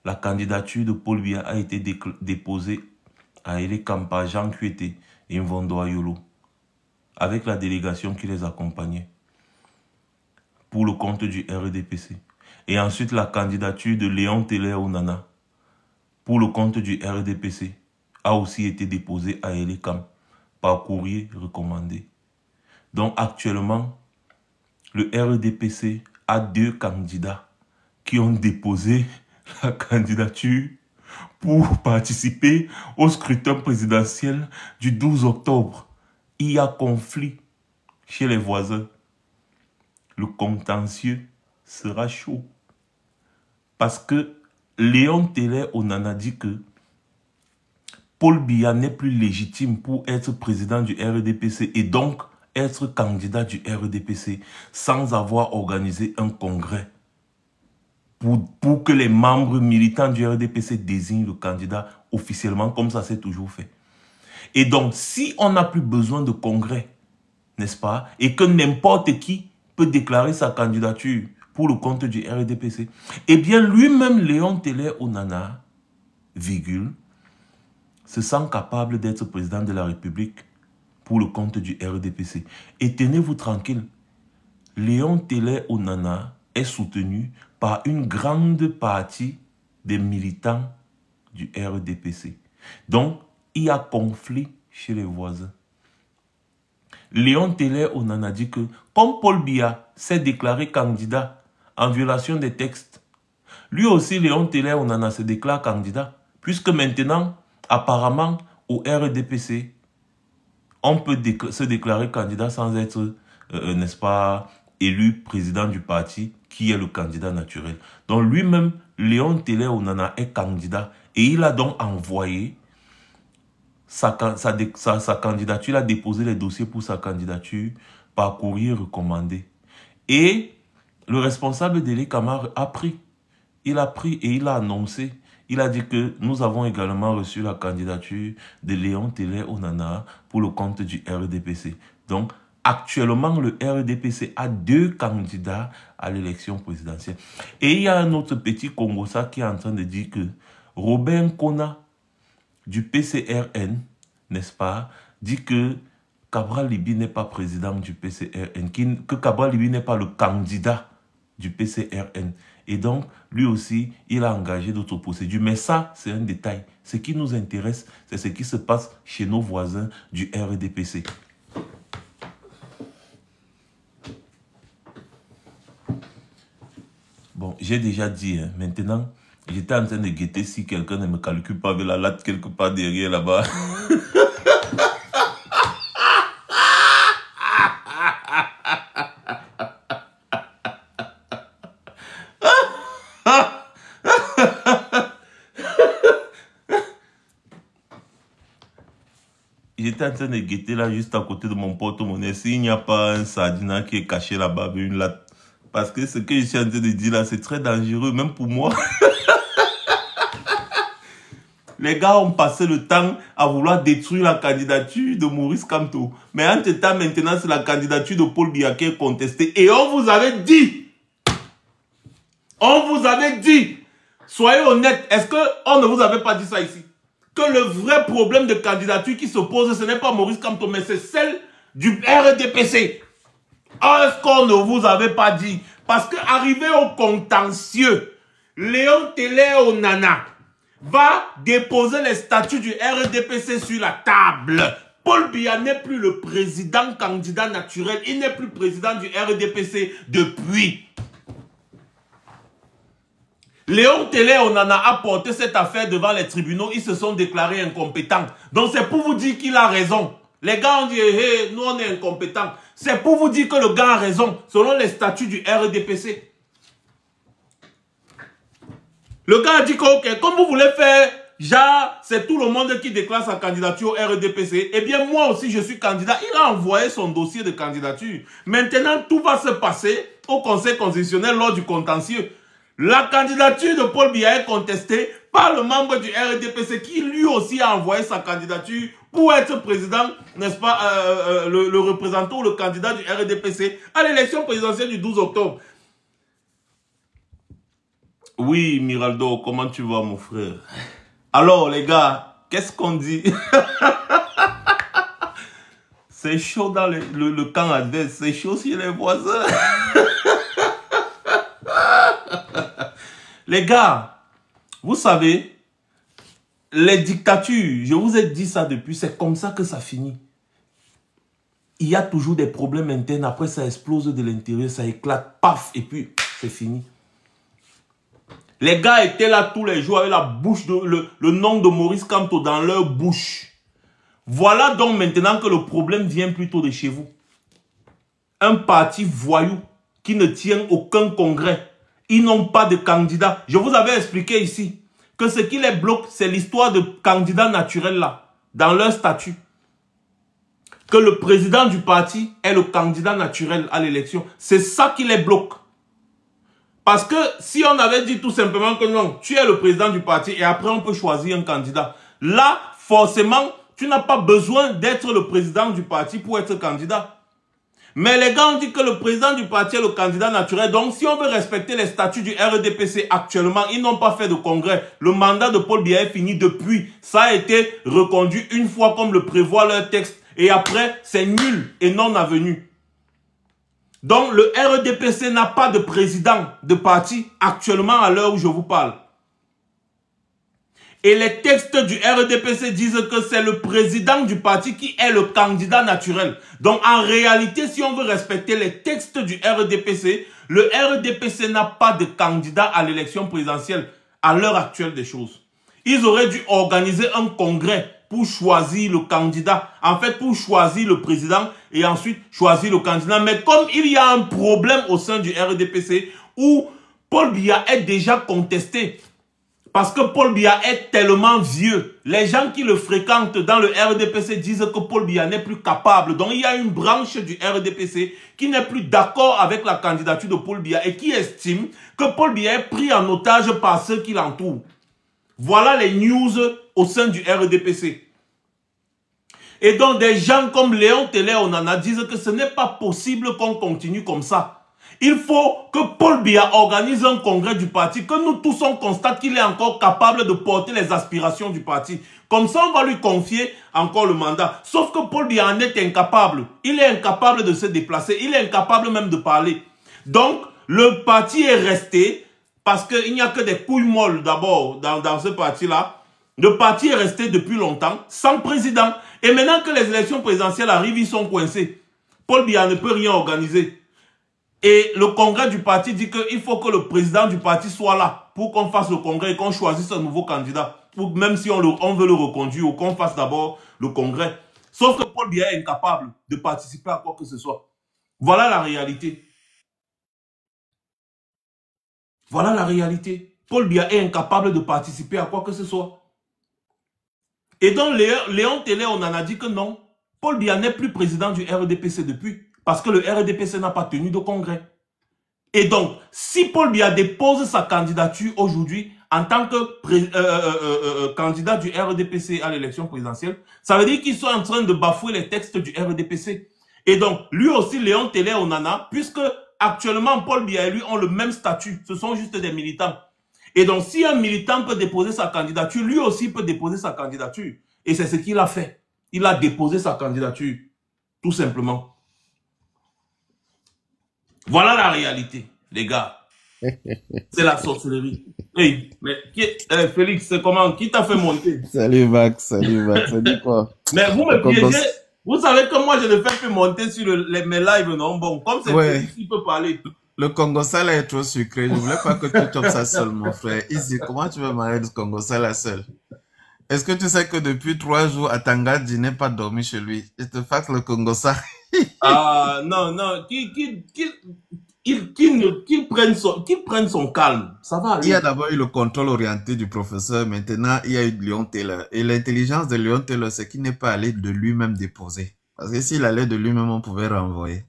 La candidature de Paul Biya a été déposée à Elekam par Jean Kuete et Mvondo Ayolo, avec la délégation qui les accompagnait, pour le compte du RDPC. Et ensuite, la candidature de Léon Teller Onana, pour le compte du RDPC, a aussi été déposée à Elekam par courrier recommandé. Donc actuellement, le RDPC a 2 candidats qui ont déposé la candidature pour participer au scrutin présidentiel du 12 octobre. Il y a conflit chez les voisins. Le contentieux sera chaud. Parce que Léon Teller Onana dit que Paul Biya n'est plus légitime pour être président du RDPC et donc être candidat du RDPC sans avoir organisé un congrès pour que les membres militants du RDPC désignent le candidat officiellement, comme ça s'est toujours fait. Et donc, si on n'a plus besoin de congrès, n'est-ce pas, et que n'importe qui peut déclarer sa candidature pour le compte du RDPC, eh bien, lui-même, Léon Teller Onana, se sent capable d'être président de la République pour le compte du RDPC. Et tenez-vous tranquille, Léon Teller Onana est soutenu par une grande partie des militants du RDPC. Donc, il y a conflit chez les voisins. Léon Teller Onana dit que, comme Paul Biya s'est déclaré candidat en violation des textes, lui aussi, Léon Teller Onana se déclare candidat, puisque maintenant, apparemment, au RDPC, on peut se déclarer candidat sans être, n'est-ce pas, élu président du parti qui est le candidat naturel. Donc lui-même, Léon Teller Onana est candidat et il a donc envoyé sa candidature, il a déposé les dossiers pour sa candidature par courrier recommandé. Et le responsable de l'ECAMAR a pris. Il a pris et il a annoncé. Il a dit que nous avons également reçu la candidature de Léon Teller Onana pour le compte du RDPC. Donc, actuellement, le RDPC a 2 candidats à l'élection présidentielle. Et il y a un autre petit Congossa qui est en train de dire que Robin Kona du PCRN, n'est-ce pas, dit que Cabral Libi n'est pas président du PCRN, que Cabral Libi n'est pas le candidat du PCRN. Et donc, lui aussi, il a engagé d'autres procédures. Mais ça, c'est un détail. Ce qui nous intéresse, c'est ce qui se passe chez nos voisins du RDPC. Bon, j'ai déjà dit, hein, maintenant, j'étais en train de guetter si quelqu'un ne me calcule pas avec la latte quelque part derrière là-bas. J'étais en train de guetter là, juste à côté de mon porte-monnaie. S'il n'y a pas un sardina qui est caché là-bas avec une latte. Parce que ce que je suis en train de dire là, c'est très dangereux, même pour moi. Les gars ont passé le temps à vouloir détruire la candidature de Maurice Kamto. Mais entre-temps, maintenant, c'est la candidature de Paul Biya qui est contestée. Et on vous avait dit, soyez honnête, est-ce qu'on ne vous avait pas dit ça ici? Que le vrai problème de candidature qui se pose, ce n'est pas Maurice Kamto, mais c'est celle du RDPC. Est-ce qu'on ne vous avait pas dit? Parce qu'arrivé au contentieux, Léon Télé Onana va déposer les statuts du RDPC sur la table. Paul Biya n'est plus le président candidat naturel. Il n'est plus président du RDPC depuis. Léon Télé Onana a porté cette affaire devant les tribunaux. Ils se sont déclarés incompétents. Donc c'est pour vous dire qu'il a raison. Les gars ont dit, hey, nous on est incompétents. C'est pour vous dire que le gars a raison, selon les statuts du RDPC. Le gars a dit que, ok, comme vous voulez faire, genre, c'est tout le monde qui déclare sa candidature au RDPC. Eh bien, moi aussi, je suis candidat. Il a envoyé son dossier de candidature. Maintenant, tout va se passer au Conseil constitutionnel lors du contentieux. La candidature de Paul Biya est contestée par le membre du RDPC qui lui aussi a envoyé sa candidature pour être président, n'est-ce pas, le représentant ou le candidat du RDPC à l'élection présidentielle du 12 octobre. Oui, Miraldo, comment tu vas, mon frère? Alors, les gars, qu'est-ce qu'on dit? C'est chaud dans le camp adverse, c'est chaud chez les voisins. Les gars, vous savez, les dictatures, je vous ai dit ça depuis, c'est comme ça que ça finit. Il y a toujours des problèmes internes, après ça explose de l'intérieur, ça éclate, paf, et puis c'est fini. Les gars étaient là tous les jours avec la bouche, le nom de Maurice Kamto dans leur bouche. Voilà donc maintenant que le problème vient plutôt de chez vous. Un parti voyou qui ne tient aucun congrès. Ils n'ont pas de candidat. Je vous avais expliqué ici que ce qui les bloque, c'est l'histoire de candidats naturels là, dans leur statut. Que le président du parti est le candidat naturel à l'élection. C'est ça qui les bloque. Parce que si on avait dit tout simplement que non, tu es le président du parti et après on peut choisir un candidat. Là, forcément, tu n'as pas besoin d'être le président du parti pour être candidat. Mais les gars ont dit que le président du parti est le candidat naturel. Donc, si on veut respecter les statuts du RDPC actuellement, ils n'ont pas fait de congrès. Le mandat de Paul Biya est fini depuis. Ça a été reconduit une fois comme le prévoit leur texte. Et après, c'est nul et non avenu. Donc, le RDPC n'a pas de président de parti actuellement à l'heure où je vous parle. Et les textes du RDPC disent que c'est le président du parti qui est le candidat naturel. Donc, en réalité, si on veut respecter les textes du RDPC, le RDPC n'a pas de candidat à l'élection présidentielle à l'heure actuelle des choses. Ils auraient dû organiser un congrès pour choisir le candidat. En fait, pour choisir le président et ensuite choisir le candidat. Mais comme il y a un problème au sein du RDPC où Paul Biya est déjà contesté, parce que Paul Biya est tellement vieux. Les gens qui le fréquentent dans le RDPC disent que Paul Biya n'est plus capable. Donc il y a une branche du RDPC qui n'est plus d'accord avec la candidature de Paul Biya et qui estime que Paul Biya est pris en otage par ceux qui l'entourent. Voilà les news au sein du RDPC. Et donc des gens comme Léon Télé Onana disent que ce n'est pas possible qu'on continue comme ça. Il faut que Paul Biya organise un congrès du parti, que nous tous on constate qu'il est encore capable de porter les aspirations du parti. Comme ça, on va lui confier encore le mandat. Sauf que Paul Biya en est incapable. Il est incapable de se déplacer. Il est incapable même de parler. Donc, le parti est resté, parce qu'il n'y a que des couilles molles d'abord dans ce parti-là. Le parti est resté depuis longtemps sans président. Et maintenant que les élections présidentielles arrivent, ils sont coincés. Paul Biya ne peut rien organiser. Et le congrès du parti dit qu'il faut que le président du parti soit là pour qu'on fasse le congrès et qu'on choisisse un nouveau candidat. Ou même si on veut le reconduire ou qu'on fasse d'abord le congrès. Sauf que Paul Biya est incapable de participer à quoi que ce soit. Voilà la réalité. Voilà la réalité. Paul Biya est incapable de participer à quoi que ce soit. Et donc Léon Télé, on en a dit que non. Paul Biya n'est plus président du RDPC depuis. Parce que le RDPC n'a pas tenu de congrès. Et donc, si Paul Biya dépose sa candidature aujourd'hui, en tant que candidat du RDPC à l'élection présidentielle, ça veut dire qu'ils sont en train de bafouer les textes du RDPC. Et donc, lui aussi, Léon Télé Onana, puisque actuellement Paul Biya et lui ont le même statut, ce sont juste des militants. Et donc, si un militant peut déposer sa candidature, lui aussi peut déposer sa candidature. Et c'est ce qu'il a fait. Il a déposé sa candidature, tout simplement. Voilà la réalité, les gars. C'est la sorcellerie. Hey, mais Félix, c'est comment? Qui t'a fait monter? Salut Max, ça dit quoi? Mais vous me piégez. Vous savez que moi, je ne fais plus monter sur mes lives, non? Bon, comme c'est Félix qui peut parler. Le Congo Sala est trop sucré. Je voulais pas que tu chopes ça seul, mon frère. Ici, comment tu veux marier du Congo Sala seul? Est-ce que tu sais que depuis 3 jours, à Tanga, je n'ai pas dormi chez lui? Je te fasse le Congo Sala. Ah, non, qu'il prenne son calme. Ça va aller. Il y a d'abord eu le contrôle orienté du professeur. Maintenant, il y a eu Léon Taylor. Et l'intelligence de Léon Taylor, c'est qu'il n'est pas allé de lui-même déposer. Parce que s'il allait de lui-même, on pouvait renvoyer.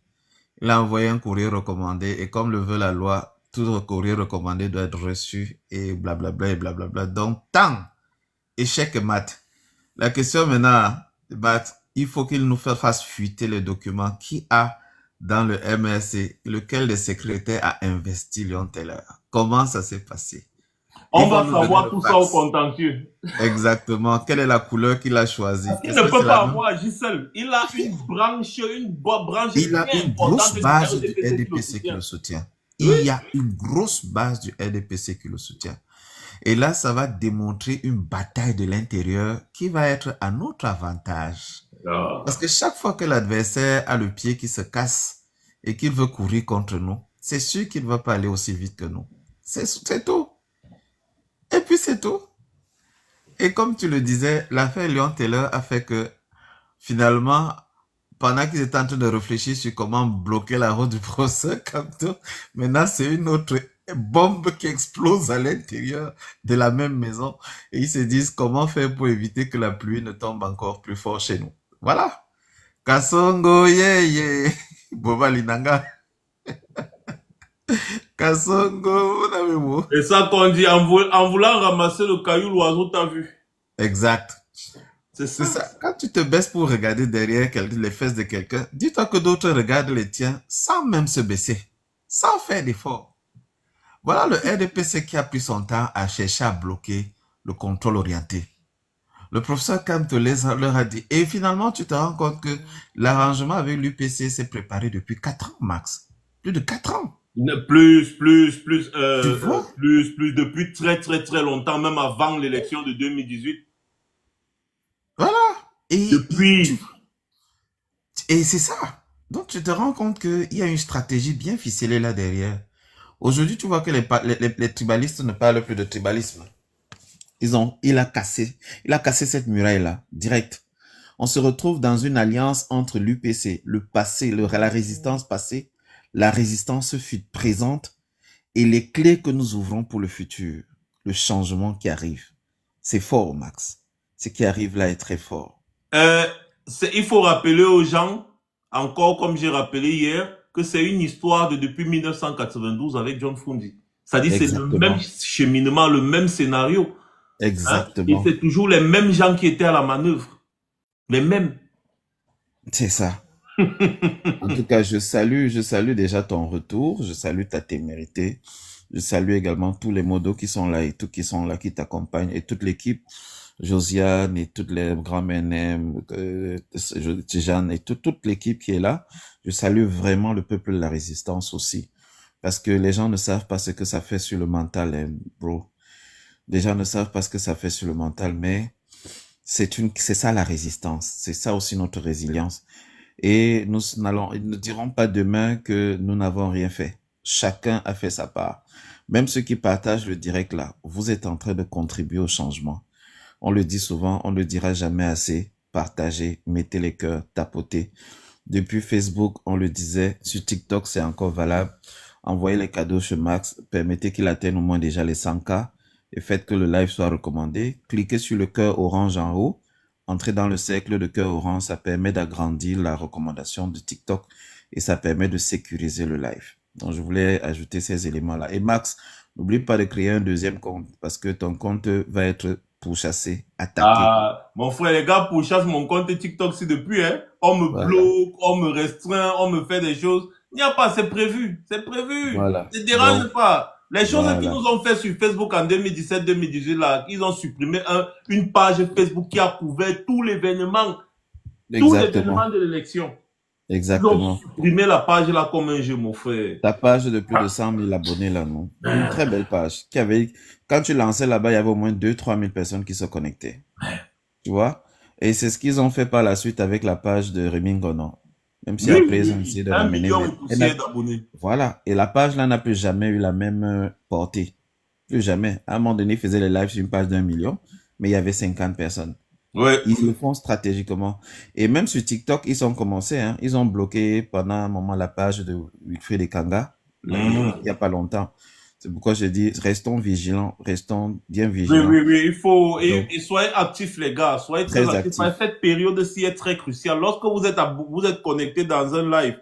Il a envoyé un courrier recommandé. Et comme le veut la loi, tout courrier recommandé doit être reçu. Et blablabla et blablabla. Donc, tant échec et mat. La question maintenant, il faut qu'il nous fasse fuiter les documents qui a dans le MRC, lequel des secrétaires a investi Léon Taylor. Comment ça s'est passé? On va savoir tout ça au contentieux. Exactement. Quelle est la couleur qu'il a choisie? Il ne peut pas avoir agi seul. Il a une branche Il a une grosse base du RDPC qui le soutient. Il y a une grosse base du RDPC qui le soutient. Et là, ça va démontrer une bataille de l'intérieur qui va être à notre avantage. Parce que chaque fois que l'adversaire a le pied qui se casse et qu'il veut courir contre nous, c'est sûr qu'il ne va pas aller aussi vite que nous. C'est tout. Et puis c'est tout. Et comme tu le disais, l'affaire Léon Taylor a fait que finalement, pendant qu'ils étaient en train de réfléchir sur comment bloquer la route du professeur Camto, maintenant c'est une autre bombe qui explose à l'intérieur de la même maison. Et ils se disent comment faire pour éviter que la pluie ne tombe encore plus fort chez nous. Voilà. Kasongo, yeah. Boba Linanga. Kasongo, mon ami. Et ça qu'on dit, en voulant ramasser le caillou, l'oiseau t'a vu. Exact. C'est ça. Quand tu te baisses pour regarder derrière les fesses de quelqu'un, dis-toi que d'autres regardent les tiens sans même se baisser, sans faire d'effort. Voilà le RDPC qui a pris son temps à chercher à bloquer le contrôle orienté. Le professeur Camto leur a dit, et finalement tu te rends compte que l'arrangement avec l'UPC s'est préparé depuis 4 ans, Max. Plus de 4 ans. Plus, depuis très longtemps, même avant l'élection de 2018. Voilà. Et depuis. Et c'est ça. Donc tu te rends compte qu'il y a une stratégie bien ficelée là derrière. Aujourd'hui, tu vois que les tribalistes ne parlent plus de tribalisme. Il a cassé cette muraille-là, direct. On se retrouve dans une alliance entre l'UPC, le passé, la résistance passée, la résistance présente et les clés que nous ouvrons pour le futur, le changement qui arrive. C'est fort, Max. Ce qui arrive là est très fort. Il faut rappeler aux gens, encore comme j'ai rappelé hier, que c'est une histoire de depuis 1992 avec John Fundi. C'est-à-dire c'est le même cheminement, le même scénario. Exactement. Et c'est toujours les mêmes gens qui étaient à la manœuvre. Les mêmes. C'est ça. En tout cas, je salue déjà ton retour. Je salue ta témérité. Je salue également tous les modos qui sont là et tous qui sont là, qui t'accompagnent et toute l'équipe. Josiane et toutes les grands MNM, Jeanne et toute l'équipe qui est là. Je salue vraiment le peuple de la résistance aussi. Parce que les gens ne savent pas ce que ça fait sur le mental, bro. Les gens ne savent pas ce que ça fait sur le mental, mais c'est ça la résistance. C'est ça aussi notre résilience. Et ils ne diront pas demain que nous n'avons rien fait. Chacun a fait sa part. Même ceux qui partagent le direct là, vous êtes en train de contribuer au changement. On le dit souvent, on ne le dira jamais assez. Partagez, mettez les cœurs, tapotez. Depuis Facebook, on le disait. Sur TikTok, c'est encore valable. Envoyez les cadeaux chez Max. Permettez qu'il atteigne au moins déjà les 100K. Et faites que le live soit recommandé. Cliquez sur le cœur orange en haut. Entrez dans le cercle de cœur orange. Ça permet d'agrandir la recommandation de TikTok. Et ça permet de sécuriser le live. Donc, je voulais ajouter ces éléments-là. Et Max, n'oublie pas de créer un deuxième compte parce que ton compte va être pourchassé, attaqué. Ah, mon frère, les gars pourchassent mon compte TikTok, c'est depuis, hein. On me Voilà. bloque, on me restreint, on me fait des choses. Il n'y a pas, c'est prévu. C'est prévu. Voilà. Ne dérange Donc, pas. Les choses qu'ils voilà. nous ont fait sur Facebook en 2017-2018, là, ils ont supprimé une page Facebook qui a couvert tout l'événement Exactement. de l'élection. Ils ont Exactement. supprimé la page là comme un jeu, mon frère. Ta page de plus de 100 000 abonnés là, non? Une très belle page. Quand tu lançais là-bas, il y avait au moins 2-3 000 personnes qui se connectaient. Tu vois? Et c'est ce qu'ils ont fait par la suite avec la page de Rémi Ngonon. Même si après, ils ont essayé de 1 ramener. million et poussière d'abonnés. Voilà. Et la page là n'a plus jamais eu la même portée. Plus jamais. À un moment donné, ils faisaient les lives sur une page d'1 million, mais il y avait 50 personnes. Ouais. Ils le font stratégiquement. Et même sur TikTok, ils ont commencé, hein. Ils ont bloqué pendant un moment la page de Wilfried Ekanga. Il n'y a pas longtemps. C'est pourquoi je dis, restons vigilants, restons bien vigilants. Oui, il faut, et soyez actifs, les gars. Soyez très actifs. Cette période-ci est très cruciale. Lorsque vous êtes connectés dans un live,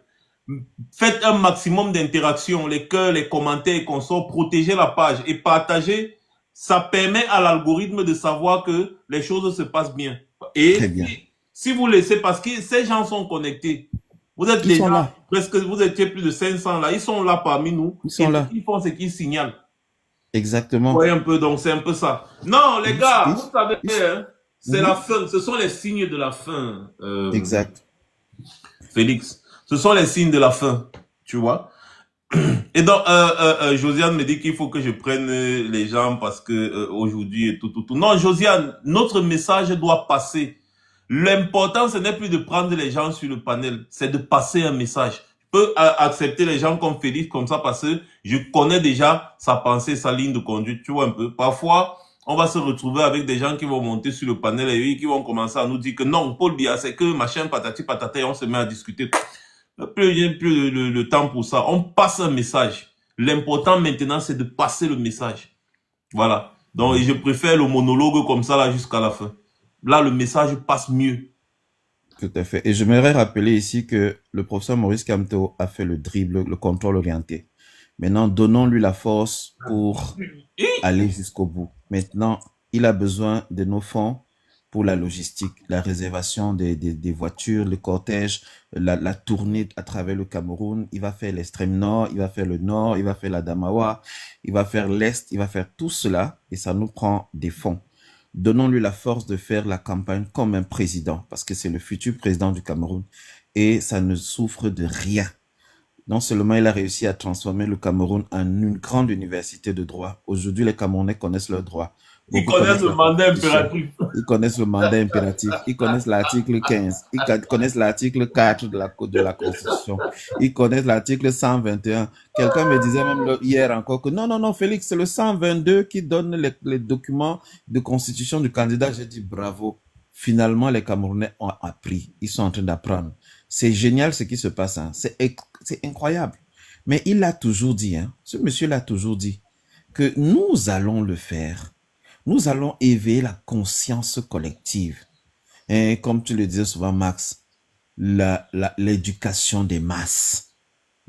faites un maximum d'interactions, les cœurs, les commentaires et consorts, protégez la page et partagez. Ça permet à l'algorithme de savoir que les choses se passent bien. Très bien. Si vous laissez, parce que ces gens sont connectés. Vous êtes déjà presque, vous étiez plus de 500 là. Ils sont là parmi nous. Ils sont là. Ils font ce qu'ils signalent. Exactement. Vous voyez un peu, donc c'est un peu ça. Non, les gars, vous savez, hein, c'est la fin. Ce sont les signes de la fin. Exact. Félix, ce sont les signes de la fin. Tu vois? Et donc, Josiane me dit qu'il faut que je prenne les gens parce que aujourd'hui et tout. Non, Josiane, notre message doit passer. L'important, ce n'est plus de prendre les gens sur le panel, c'est de passer un message. Je peux accepter les gens comme Félix, comme ça, parce que je connais déjà sa pensée, sa ligne de conduite, tu vois un peu. Parfois, on va se retrouver avec des gens qui vont monter sur le panel et qui vont commencer à nous dire que non, Paul Biya, c'est que machin, patati, patata, et on se met à discuter. Plus le temps pour ça. On passe un message. L'important maintenant, c'est de passer le message. Voilà. Donc, je préfère le monologue comme ça là jusqu'à la fin. Là, le message passe mieux. Tout à fait. Et j'aimerais rappeler ici que le professeur Maurice Kamto a fait le dribble, le contrôle orienté. Maintenant, donnons-lui la force pour aller jusqu'au bout. Maintenant, il a besoin de nos fonds pour la logistique, la réservation des voitures, le cortège, la tournée à travers le Cameroun. Il va faire l'extrême nord, il va faire le nord, il va faire la Damawa, il va faire l'est, il va faire tout cela et ça nous prend des fonds. Donnons-lui la force de faire la campagne comme un président parce que c'est le futur président du Cameroun et ça ne souffre de rien. Non seulement il a réussi à transformer le Cameroun en une grande université de droit. Aujourd'hui, les Camerounais connaissent leurs droits. Ils connaissent le mandat impératif. Ils connaissent le mandat impératif. Ils connaissent l'article 15. Ils connaissent l'article 4 de la Constitution. Ils connaissent l'article 121. Quelqu'un me disait même hier encore que non, Félix, c'est le 122 qui donne les documents de constitution du candidat. J'ai dit bravo. Finalement, les Camerounais ont appris. Ils sont en train d'apprendre. C'est génial ce qui se passe. Hein. C'est incroyable. Mais il l'a toujours dit. Hein. Ce monsieur l'a toujours dit que nous allons le faire. Nous allons éveiller la conscience collective. Et comme tu le disais souvent, Max, l'éducation des masses,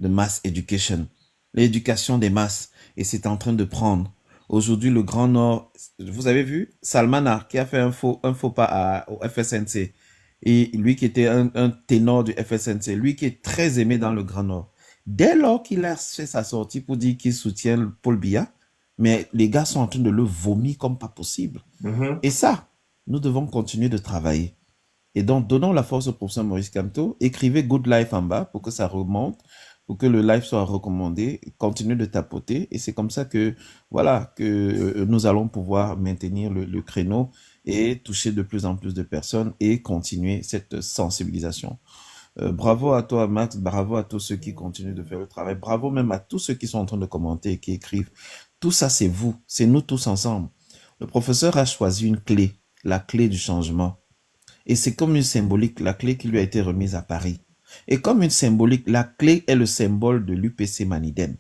the mass education, l'éducation des masses, et c'est en train de prendre. Aujourd'hui, le Grand Nord, vous avez vu, Salman qui a fait un faux pas au FSNC, et lui qui était un ténor du FSNC, lui qui est très aimé dans le Grand Nord. Dès lors qu'il a fait sa sortie pour dire qu'il soutient Paul Biya, mais les gars sont en train de le vomir comme pas possible. Et ça, nous devons continuer de travailler. Et donc, donnons la force au professeur Maurice Kamto. Écrivez Good Life en bas pour que ça remonte, pour que le live soit recommandé. Continuez de tapoter. Et c'est comme ça que, voilà, que nous allons pouvoir maintenir le créneau et toucher de plus en plus de personnes et continuer cette sensibilisation. Bravo à toi, Max. Bravo à tous ceux qui continuent de faire le travail. Bravo même à tous ceux qui sont en train de commenter et qui écrivent. Tout ça, c'est vous, c'est nous tous ensemble. Le professeur a choisi une clé, la clé du changement. Et c'est comme une symbolique, la clé qui lui a été remise à Paris. Et comme une symbolique, la clé est le symbole de l'UPC Manidem.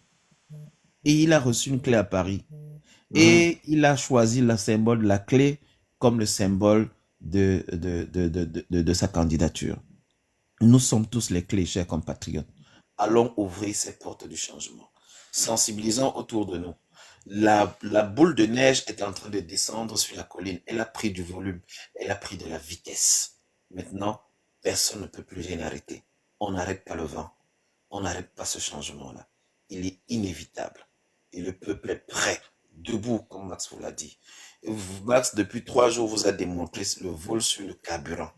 Et il a reçu une clé à Paris. Et il a choisi le symbole de la clé comme le symbole de sa candidature. Nous sommes tous les clés, chers compatriotes. Allons ouvrir ces portes du changement. Sensibilisons autour de nous. La boule de neige est en train de descendre sur la colline. Elle a pris du volume. Elle a pris de la vitesse. Maintenant, personne ne peut plus rien arrêter. On n'arrête pas le vent. On n'arrête pas ce changement-là. Il est inévitable. Et le peuple est prêt, debout, comme Max vous l'a dit. Et Max, depuis 3 jours, vous a démontré le vol sur le carburant.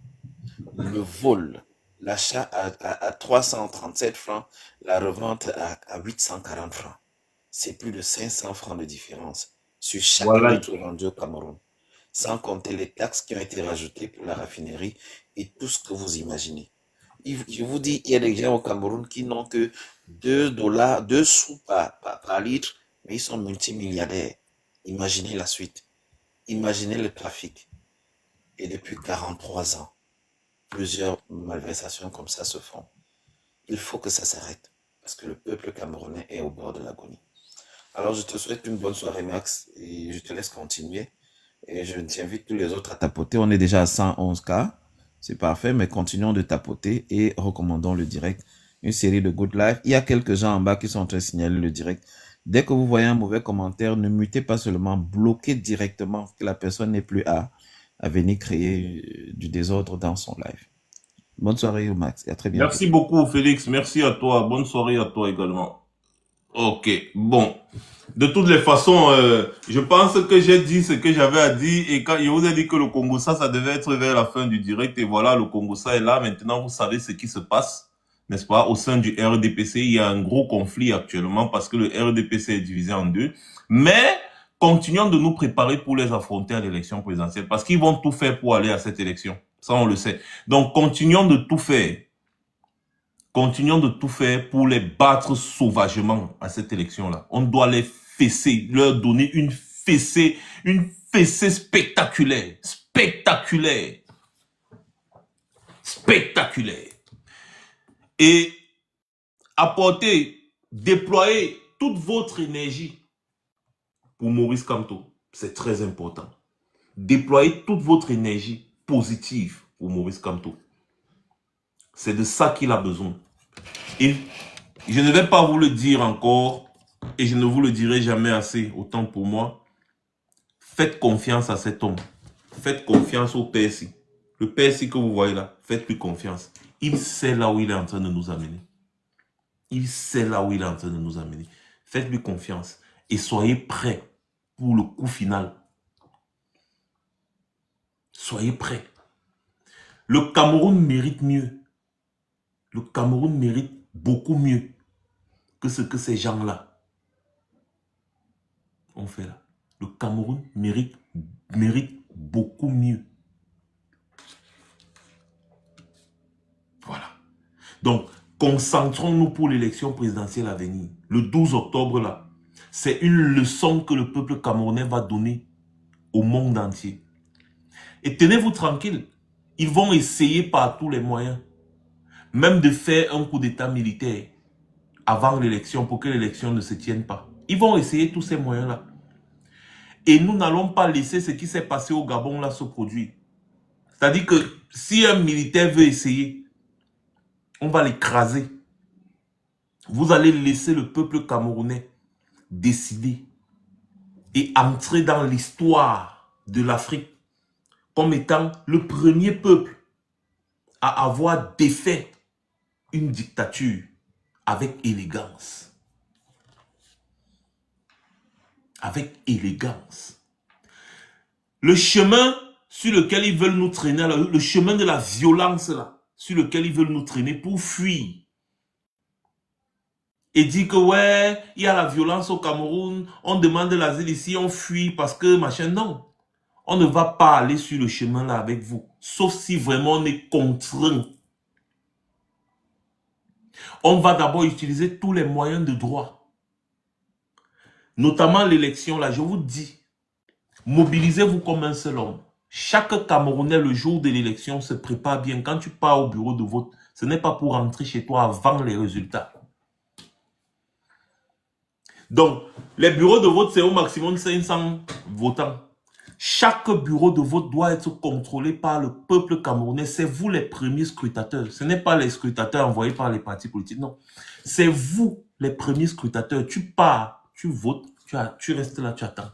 Le vol. L'achat à 337 francs, la revente à 840 francs. C'est plus de 500 francs de différence sur chaque litre vendu au Cameroun. Sans compter les taxes qui ont été rajoutées pour la raffinerie et tout ce que vous imaginez. Je vous dis, il y a des gens au Cameroun qui n'ont que 2 sous par litre, mais ils sont multimilliardaires. Imaginez la suite. Imaginez le trafic. Et depuis 43 ans, plusieurs malversations comme ça se font. Il faut que ça s'arrête, parce que le peuple camerounais est au bord de l'agonie. Alors je te souhaite une bonne soirée Max, et je te laisse continuer. Et je t'invite tous les autres à tapoter. On est déjà à 111K, c'est parfait, mais continuons de tapoter et recommandons le direct. Une série de good live. Il y a quelques gens en bas qui sont en train de signaler le direct. Dès que vous voyez un mauvais commentaire, ne mutez pas seulement, bloquez directement, que la personne n'ait plus à venir créer du désordre dans son live. Bonne soirée Max, et à très bientôt. Merci beaucoup Félix, merci à toi, bonne soirée à toi également. Ok, bon. De toutes les façons, je pense que j'ai dit ce que j'avais à dire, et quand je vous ai dit que le Congo-Ça, ça devait être vers la fin du direct, et voilà, le Congo-Ça est là. Maintenant, vous savez ce qui se passe, n'est-ce pas? Au sein du RDPC, il y a un gros conflit actuellement parce que le RDPC est divisé en 2. Mais continuons de nous préparer pour les affronter à l'élection présidentielle, parce qu'ils vont tout faire pour aller à cette élection. Ça, on le sait. Donc, continuons de tout faire. Continuons de tout faire pour les battre sauvagement à cette élection-là. On doit les fesser, leur donner une fessée spectaculaire. Spectaculaire. Spectaculaire. Et apporter, déployer toute votre énergie pour Maurice Kamto. C'est très important. Déployer toute votre énergie positive pour Maurice Kamto. C'est de ça qu'il a besoin. Et je ne vais pas vous le dire encore, et je ne vous le dirai jamais assez, autant pour moi. Faites confiance à cet homme. Faites confiance au PSI. Le PSI que vous voyez là, faites-lui confiance. Il sait là où il est en train de nous amener. Il sait là où il est en train de nous amener. Faites-lui confiance. Et soyez prêts pour le coup final. Soyez prêts. Le Cameroun mérite mieux. Le Cameroun mérite beaucoup mieux que ce que ces gens-là ont fait là. Le Cameroun mérite beaucoup mieux. Voilà. Donc, concentrons-nous pour l'élection présidentielle à venir. Le 12 octobre là, c'est une leçon que le peuple camerounais va donner au monde entier. Et tenez-vous tranquille, ils vont essayer par tous les moyens, même de faire un coup d'état militaire avant l'élection pour que l'élection ne se tienne pas. Ils vont essayer tous ces moyens-là. Et nous n'allons pas laisser ce qui s'est passé au Gabon là se produire. C'est-à-dire que si un militaire veut essayer, on va l'écraser. Vous allez laisser le peuple camerounais décider et entrer dans l'histoire de l'Afrique comme étant le premier peuple à avoir défait une dictature avec élégance. Avec élégance. Le chemin sur lequel ils veulent nous traîner, le chemin de la violence là, sur lequel ils veulent nous traîner pour fuir. Et dire que ouais, il y a la violence au Cameroun, on demande l'asile ici, on fuit parce que machin, non. On ne va pas aller sur le chemin là avec vous, sauf si vraiment on est contraint. On va d'abord utiliser tous les moyens de droit. Notamment l'élection là, je vous dis, mobilisez-vous comme un seul homme. Chaque Camerounais, le jour de l'élection, se prépare bien. Quand tu pars au bureau de vote, ce n'est pas pour rentrer chez toi avant les résultats. Donc, les bureaux de vote, c'est au maximum 500 votants. Chaque bureau de vote doit être contrôlé par le peuple camerounais. C'est vous les premiers scrutateurs. Ce n'est pas les scrutateurs envoyés par les partis politiques, non. C'est vous les premiers scrutateurs. Tu pars, tu votes, tu restes là, tu attends.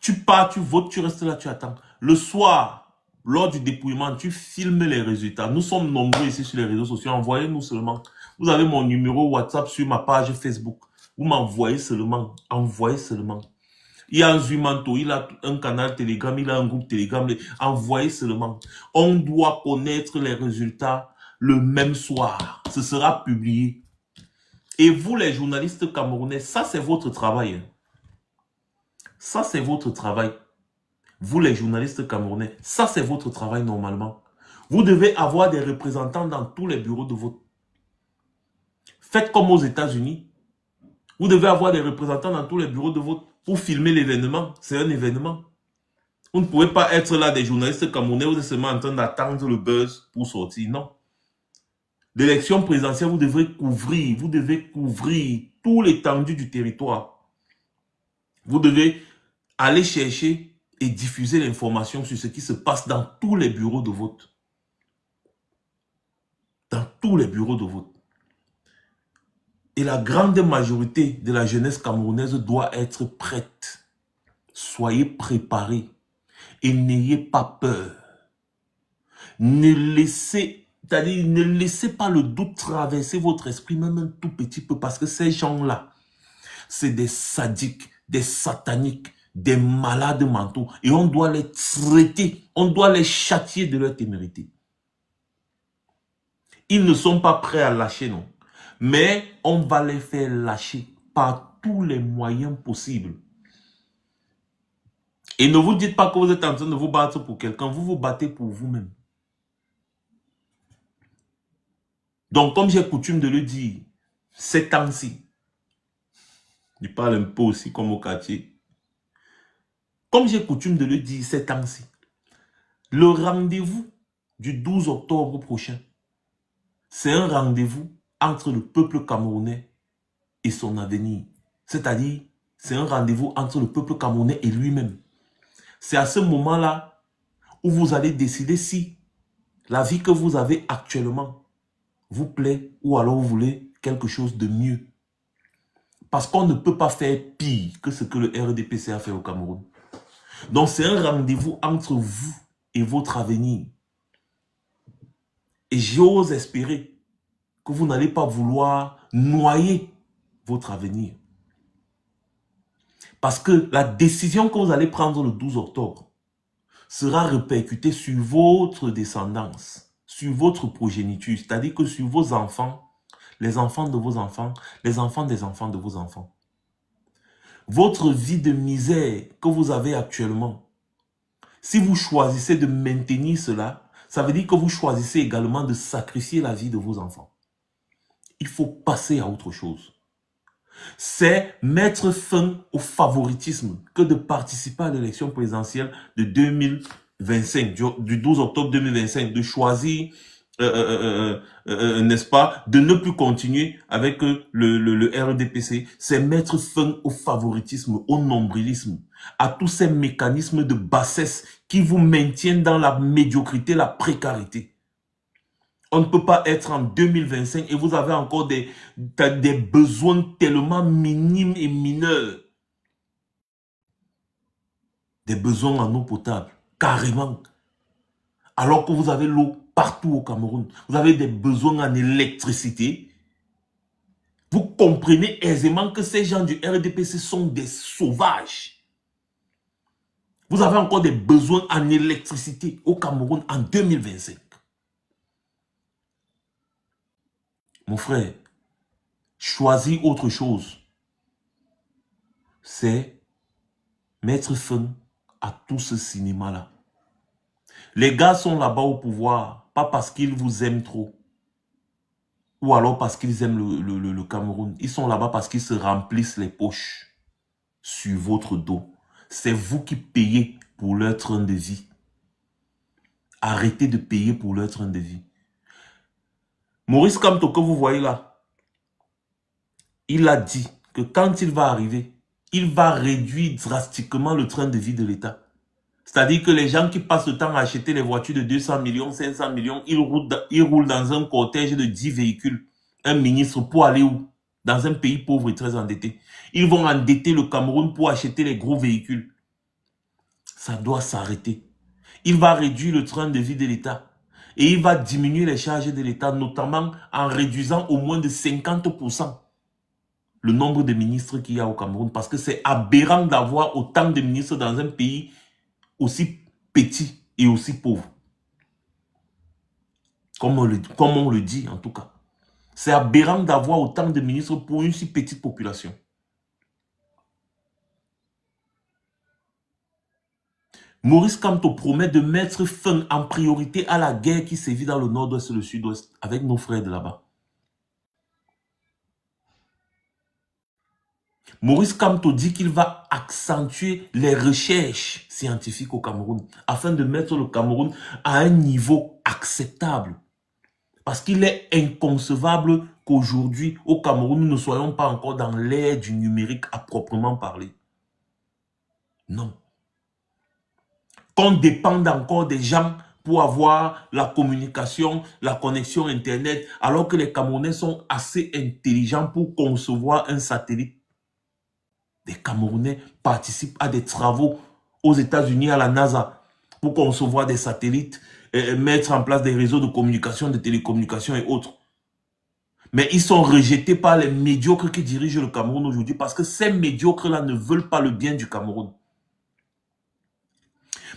Tu pars, tu votes, tu restes là, tu attends. Le soir, lors du dépouillement, tu filmes les résultats. Nous sommes nombreux ici sur les réseaux sociaux. Envoyez-nous seulement. Vous avez mon numéro WhatsApp sur ma page Facebook. Vous m'envoyez seulement. Envoyez seulement. Il y a un Zumanto, il a un canal Telegram, il a un groupe Telegram. Envoyez seulement. On doit connaître les résultats le même soir. Ce sera publié. Et vous, les journalistes camerounais, ça c'est votre travail. Ça c'est votre travail. Vous, les journalistes camerounais, ça c'est votre travail normalement. Vous devez avoir des représentants dans tous les bureaux de vote. Faites comme aux États-Unis. Vous devez avoir des représentants dans tous les bureaux de vote pour filmer l'événement. C'est un événement. Vous ne pouvez pas être là des journalistes camerounais, vous êtes seulement en train d'attendre le buzz pour sortir. Non. L'élection présidentielle, vous devez couvrir tout l'étendue du territoire. Vous devez aller chercher et diffuser l'information sur ce qui se passe dans tous les bureaux de vote. Dans tous les bureaux de vote. Et la grande majorité de la jeunesse camerounaise doit être prête. Soyez préparés et n'ayez pas peur. Ne laissez pas le doute traverser votre esprit, même un tout petit peu, parce que ces gens-là, c'est des sadiques, des sataniques, des malades mentaux. Et on doit les traiter, on doit les châtier de leur témérité. Ils ne sont pas prêts à lâcher, non. Mais on va les faire lâcher par tous les moyens possibles. Et ne vous dites pas que vous êtes en train de vous battre pour quelqu'un, vous vous battez pour vous-même. Donc, comme j'ai coutume de le dire, ces temps-ci, je parle un peu aussi comme au quartier, comme j'ai coutume de le dire ces temps-ci, le rendez-vous du 12 octobre prochain, c'est un rendez-vous entre le peuple camerounais et son avenir. C'est-à-dire, c'est un rendez-vous entre le peuple camerounais et lui-même. C'est à ce moment-là où vous allez décider si la vie que vous avez actuellement vous plaît ou alors vous voulez quelque chose de mieux. Parce qu'on ne peut pas faire pire que ce que le RDPC a fait au Cameroun. Donc c'est un rendez-vous entre vous et votre avenir. Et j'ose espérer que vous n'allez pas vouloir noyer votre avenir. Parce que la décision que vous allez prendre le 12 octobre sera répercutée sur votre descendance, sur votre progéniture, c'est-à-dire que sur vos enfants, les enfants de vos enfants, les enfants des enfants de vos enfants. Votre vie de misère que vous avez actuellement, si vous choisissez de maintenir cela, ça veut dire que vous choisissez également de sacrifier la vie de vos enfants. Il faut passer à autre chose. C'est mettre fin au favoritisme que de participer à l'élection présidentielle de 2025, du 12 octobre 2025, de choisir, n'est-ce pas, de ne plus continuer avec le RDPC. C'est mettre fin au favoritisme, au nombrilisme, à tous ces mécanismes de bassesse qui vous maintiennent dans la médiocrité, la précarité. On ne peut pas être en 2025 et vous avez encore des besoins tellement minimes et mineurs. Des besoins en eau potable, carrément. Alors que vous avez l'eau partout au Cameroun. Vous avez des besoins en électricité. Vous comprenez aisément que ces gens du RDPC sont des sauvages. Vous avez encore des besoins en électricité au Cameroun en 2025. Mon frère, choisis autre chose. C'est mettre fin à tout ce cinéma-là. Les gars sont là-bas au pouvoir, pas parce qu'ils vous aiment trop. Ou alors parce qu'ils aiment le Cameroun. Ils sont là-bas parce qu'ils se remplissent les poches sur votre dos. C'est vous qui payez pour leur train de vie. Arrêtez de payer pour leur train de vie. Maurice Kamto que vous voyez là, il a dit que quand il va arriver, il va réduire drastiquement le train de vie de l'État. C'est-à-dire que les gens qui passent le temps à acheter les voitures de 200 millions, 500 millions, ils roulent dans un cortège de 10 véhicules. Un ministre pour aller où? Dans un pays pauvre et très endetté. Ils vont endetter le Cameroun pour acheter les gros véhicules. Ça doit s'arrêter. Il va réduire le train de vie de l'État. Et il va diminuer les charges de l'État, notamment en réduisant au moins de 50% le nombre de ministres qu'il y a au Cameroun. Parce que c'est aberrant d'avoir autant de ministres dans un pays aussi petit et aussi pauvre. Comme on le dit en tout cas. C'est aberrant d'avoir autant de ministres pour une si petite population. Maurice Kamto promet de mettre fin en priorité à la guerre qui sévit dans le nord-ouest et le sud-ouest avec nos frères de là-bas. Maurice Kamto dit qu'il va accentuer les recherches scientifiques au Cameroun afin de mettre le Cameroun à un niveau acceptable. Parce qu'il est inconcevable qu'aujourd'hui, au Cameroun, nous ne soyons pas encore dans l'ère du numérique à proprement parler. Non. Qu'on dépende encore des gens pour avoir la communication, la connexion Internet, alors que les Camerounais sont assez intelligents pour concevoir un satellite. Les Camerounais participent à des travaux aux États-Unis, à la NASA, pour concevoir des satellites, et mettre en place des réseaux de communication, de télécommunications et autres. Mais ils sont rejetés par les médiocres qui dirigent le Cameroun aujourd'hui parce que ces médiocres-là ne veulent pas le bien du Cameroun.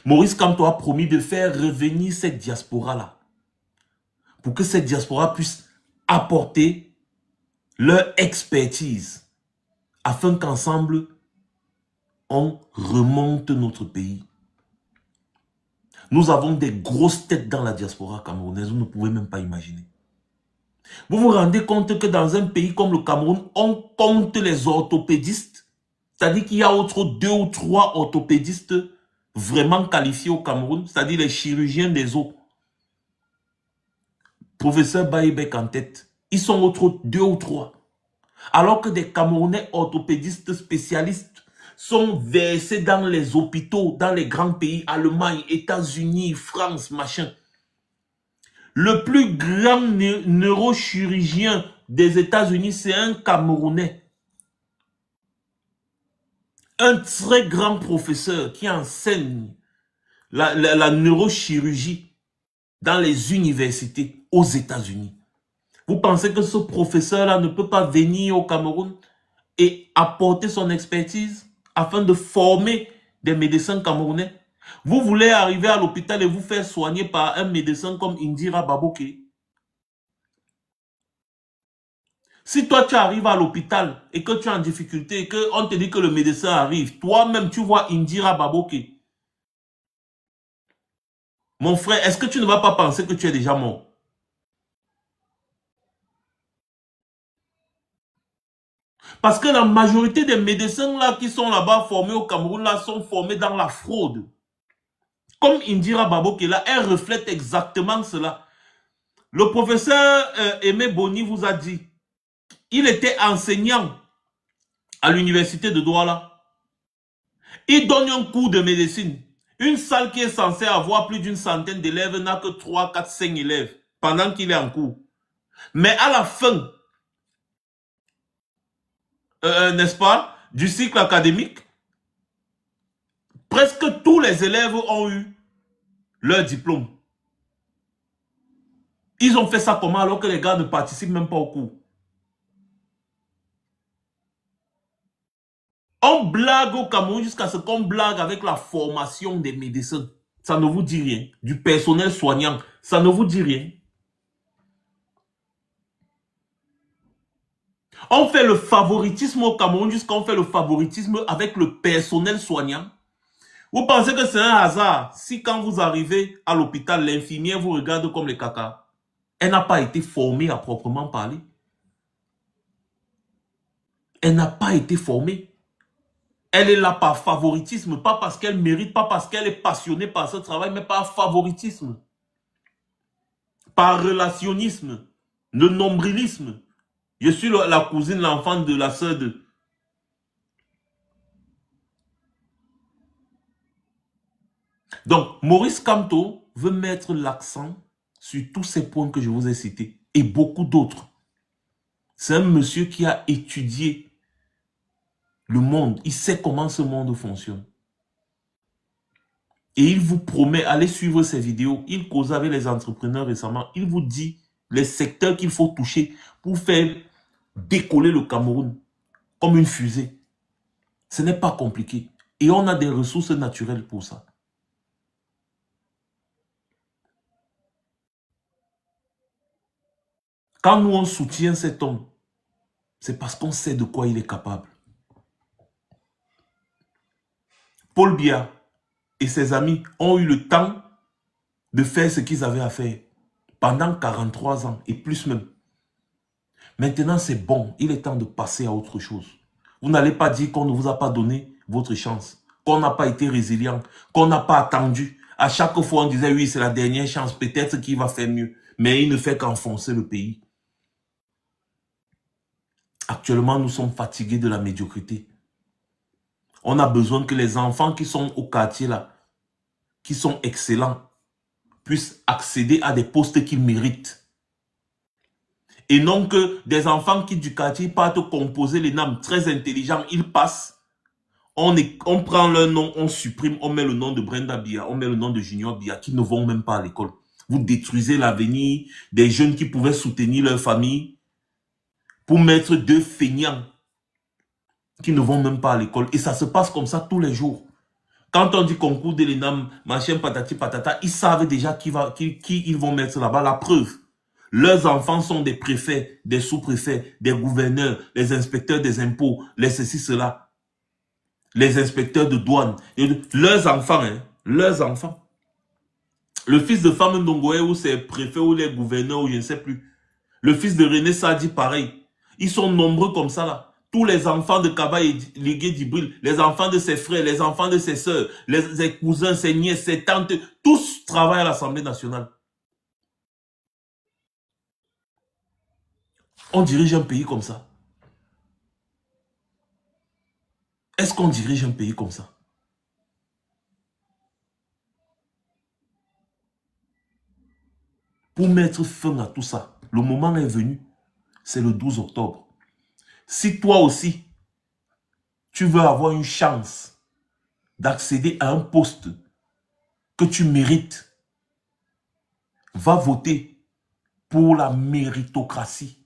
Maurice Kamto a promis de faire revenir cette diaspora-là pour que cette diaspora puisse apporter leur expertise afin qu'ensemble, on remonte notre pays. Nous avons des grosses têtes dans la diaspora camerounaise, vous ne pouvez même pas imaginer. Vous vous rendez compte que dans un pays comme le Cameroun, on compte les orthopédistes, c'est-à-dire qu'il y a autre 2 ou 3 orthopédistes vraiment qualifiés au Cameroun, c'est-à-dire les chirurgiens des os. Professeur Baïbek en tête, ils sont autres 2 ou 3. Alors que des Camerounais orthopédistes spécialistes sont versés dans les hôpitaux, dans les grands pays, Allemagne, États-Unis, France, machin. Le plus grand neurochirurgien des États-Unis, c'est un Camerounais. Un très grand professeur qui enseigne la neurochirurgie dans les universités aux États-Unis. Vous pensez que ce professeur-là ne peut pas venir au Cameroun et apporter son expertise afin de former des médecins camerounais? Vous voulez arriver à l'hôpital et vous faire soigner par un médecin comme Indira Baboke. Si toi tu arrives à l'hôpital et que tu es en difficulté et qu'on te dit que le médecin arrive, toi-même tu vois Indira Baboke. Mon frère, est-ce que tu ne vas pas penser que tu es déjà mort? Parce que la majorité des médecins là qui sont là-bas formés au Cameroun là sont formés dans la fraude. Comme Indira Baboke là, elle reflète exactement cela. Le professeur Aimé Boni vous a dit, il était enseignant à l'université de Douala. Il donne un cours de médecine. Une salle qui est censée avoir plus d'une centaine d'élèves n'a que 3, 4, 5 élèves pendant qu'il est en cours. Mais à la fin, n'est-ce pas, du cycle académique, presque tous les élèves ont eu leur diplôme. Ils ont fait ça comment alors que les gars ne participent même pas au cours? On blague au Cameroun jusqu'à ce qu'on blague avec la formation des médecins. Ça ne vous dit rien. Du personnel soignant, ça ne vous dit rien. On fait le favoritisme au Cameroun jusqu'à on fait le favoritisme avec le personnel soignant. Vous pensez que c'est un hasard si quand vous arrivez à l'hôpital, l'infirmière vous regarde comme les caca? Elle n'a pas été formée à proprement parler. Elle n'a pas été formée. Elle est là par favoritisme, pas parce qu'elle mérite, pas parce qu'elle est passionnée par ce travail, mais par favoritisme. Par relationnisme, le nombrilisme. Je suis la cousine, l'enfant de la sœur de... Donc, Maurice Kamto veut mettre l'accent sur tous ces points que je vous ai cités et beaucoup d'autres. C'est un monsieur qui a étudié le monde. Il sait comment ce monde fonctionne. Et il vous promet, allez suivre ses vidéos. Il cause avec les entrepreneurs récemment. Il vous dit les secteurs qu'il faut toucher pour faire décoller le Cameroun comme une fusée. Ce n'est pas compliqué. Et on a des ressources naturelles pour ça. Quand nous on soutient cet homme, c'est parce qu'on sait de quoi il est capable. Paul Biya et ses amis ont eu le temps de faire ce qu'ils avaient à faire pendant 43 ans et plus même. Maintenant, c'est bon. Il est temps de passer à autre chose. Vous n'allez pas dire qu'on ne vous a pas donné votre chance, qu'on n'a pas été résilient, qu'on n'a pas attendu. À chaque fois, on disait, oui, c'est la dernière chance, peut-être qu'il va faire mieux. Mais il ne fait qu'enfoncer le pays. Actuellement, nous sommes fatigués de la médiocrité. On a besoin que les enfants qui sont au quartier là, qui sont excellents, puissent accéder à des postes qu'ils méritent. Et non que des enfants qui du quartier partent composer les NAM très intelligents, ils passent, on prend leur nom, on supprime, on met le nom de Brenda Biya, on met le nom de Junior Biya, qui ne vont même pas à l'école. Vous détruisez l'avenir des jeunes qui pouvaient soutenir leur famille pour mettre deux feignants qui ne vont même pas à l'école. Et ça se passe comme ça tous les jours. Quand on dit concours de l'ENAM, machin patati patata, ils savent déjà qui ils vont mettre là-bas. La preuve, leurs enfants sont des préfets, des sous-préfets, des gouverneurs, les inspecteurs des impôts, les ceci, cela, les inspecteurs de douane. Leurs enfants, hein, leurs enfants. Le fils de Femme Ndongoé ou ses préfets ou les gouverneurs ou je ne sais plus. Le fils de René Sadi, pareil. Ils sont nombreux comme ça là. Tous les enfants de Kaba et Ligué d'Ibril, les enfants de ses frères, les enfants de ses sœurs, ses cousins, ses nièces, ses tantes, tous travaillent à l'Assemblée nationale. On dirige un pays comme ça. Est-ce qu'on dirige un pays comme ça? Pour mettre fin à tout ça, le moment est venu. C'est le 12 octobre. Si toi aussi, tu veux avoir une chance d'accéder à un poste que tu mérites, va voter pour la méritocratie.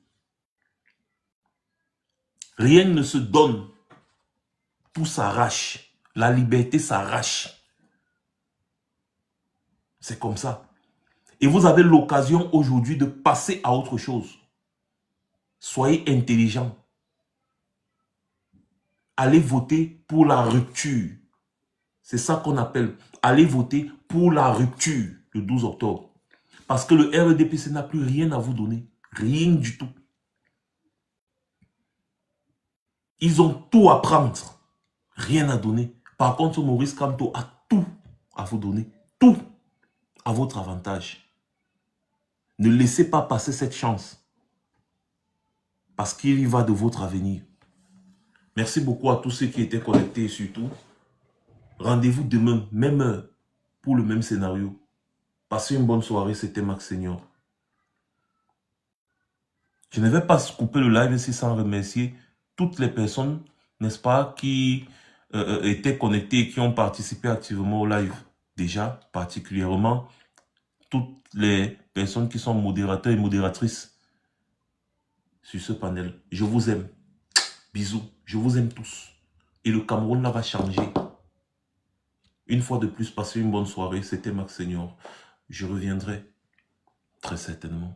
Rien ne se donne, tout s'arrache. La liberté s'arrache. C'est comme ça. Et vous avez l'occasion aujourd'hui de passer à autre chose. Soyez intelligents. Allez voter pour la rupture. C'est ça qu'on appelle. Allez voter pour la rupture le 12 octobre. Parce que le RDPC n'a plus rien à vous donner. Rien du tout. Ils ont tout à prendre. Rien à donner. Par contre, Maurice Kamto a tout à vous donner. Tout à votre avantage. Ne laissez pas passer cette chance. Parce qu'il y va de votre avenir. Merci beaucoup à tous ceux qui étaient connectés et surtout, rendez-vous demain, même heure, pour le même scénario. Passez une bonne soirée, c'était Max Senior. Je ne vais pas couper le live ici sans remercier toutes les personnes, n'est-ce pas, qui étaient connectées et qui ont participé activement au live. Déjà, particulièrement, toutes les personnes qui sont modérateurs et modératrices sur ce panel. Je vous aime. Bisous. Je vous aime tous. Et le Cameroun là va changer. Une fois de plus, passez une bonne soirée. C'était Max Senior. Je reviendrai très certainement.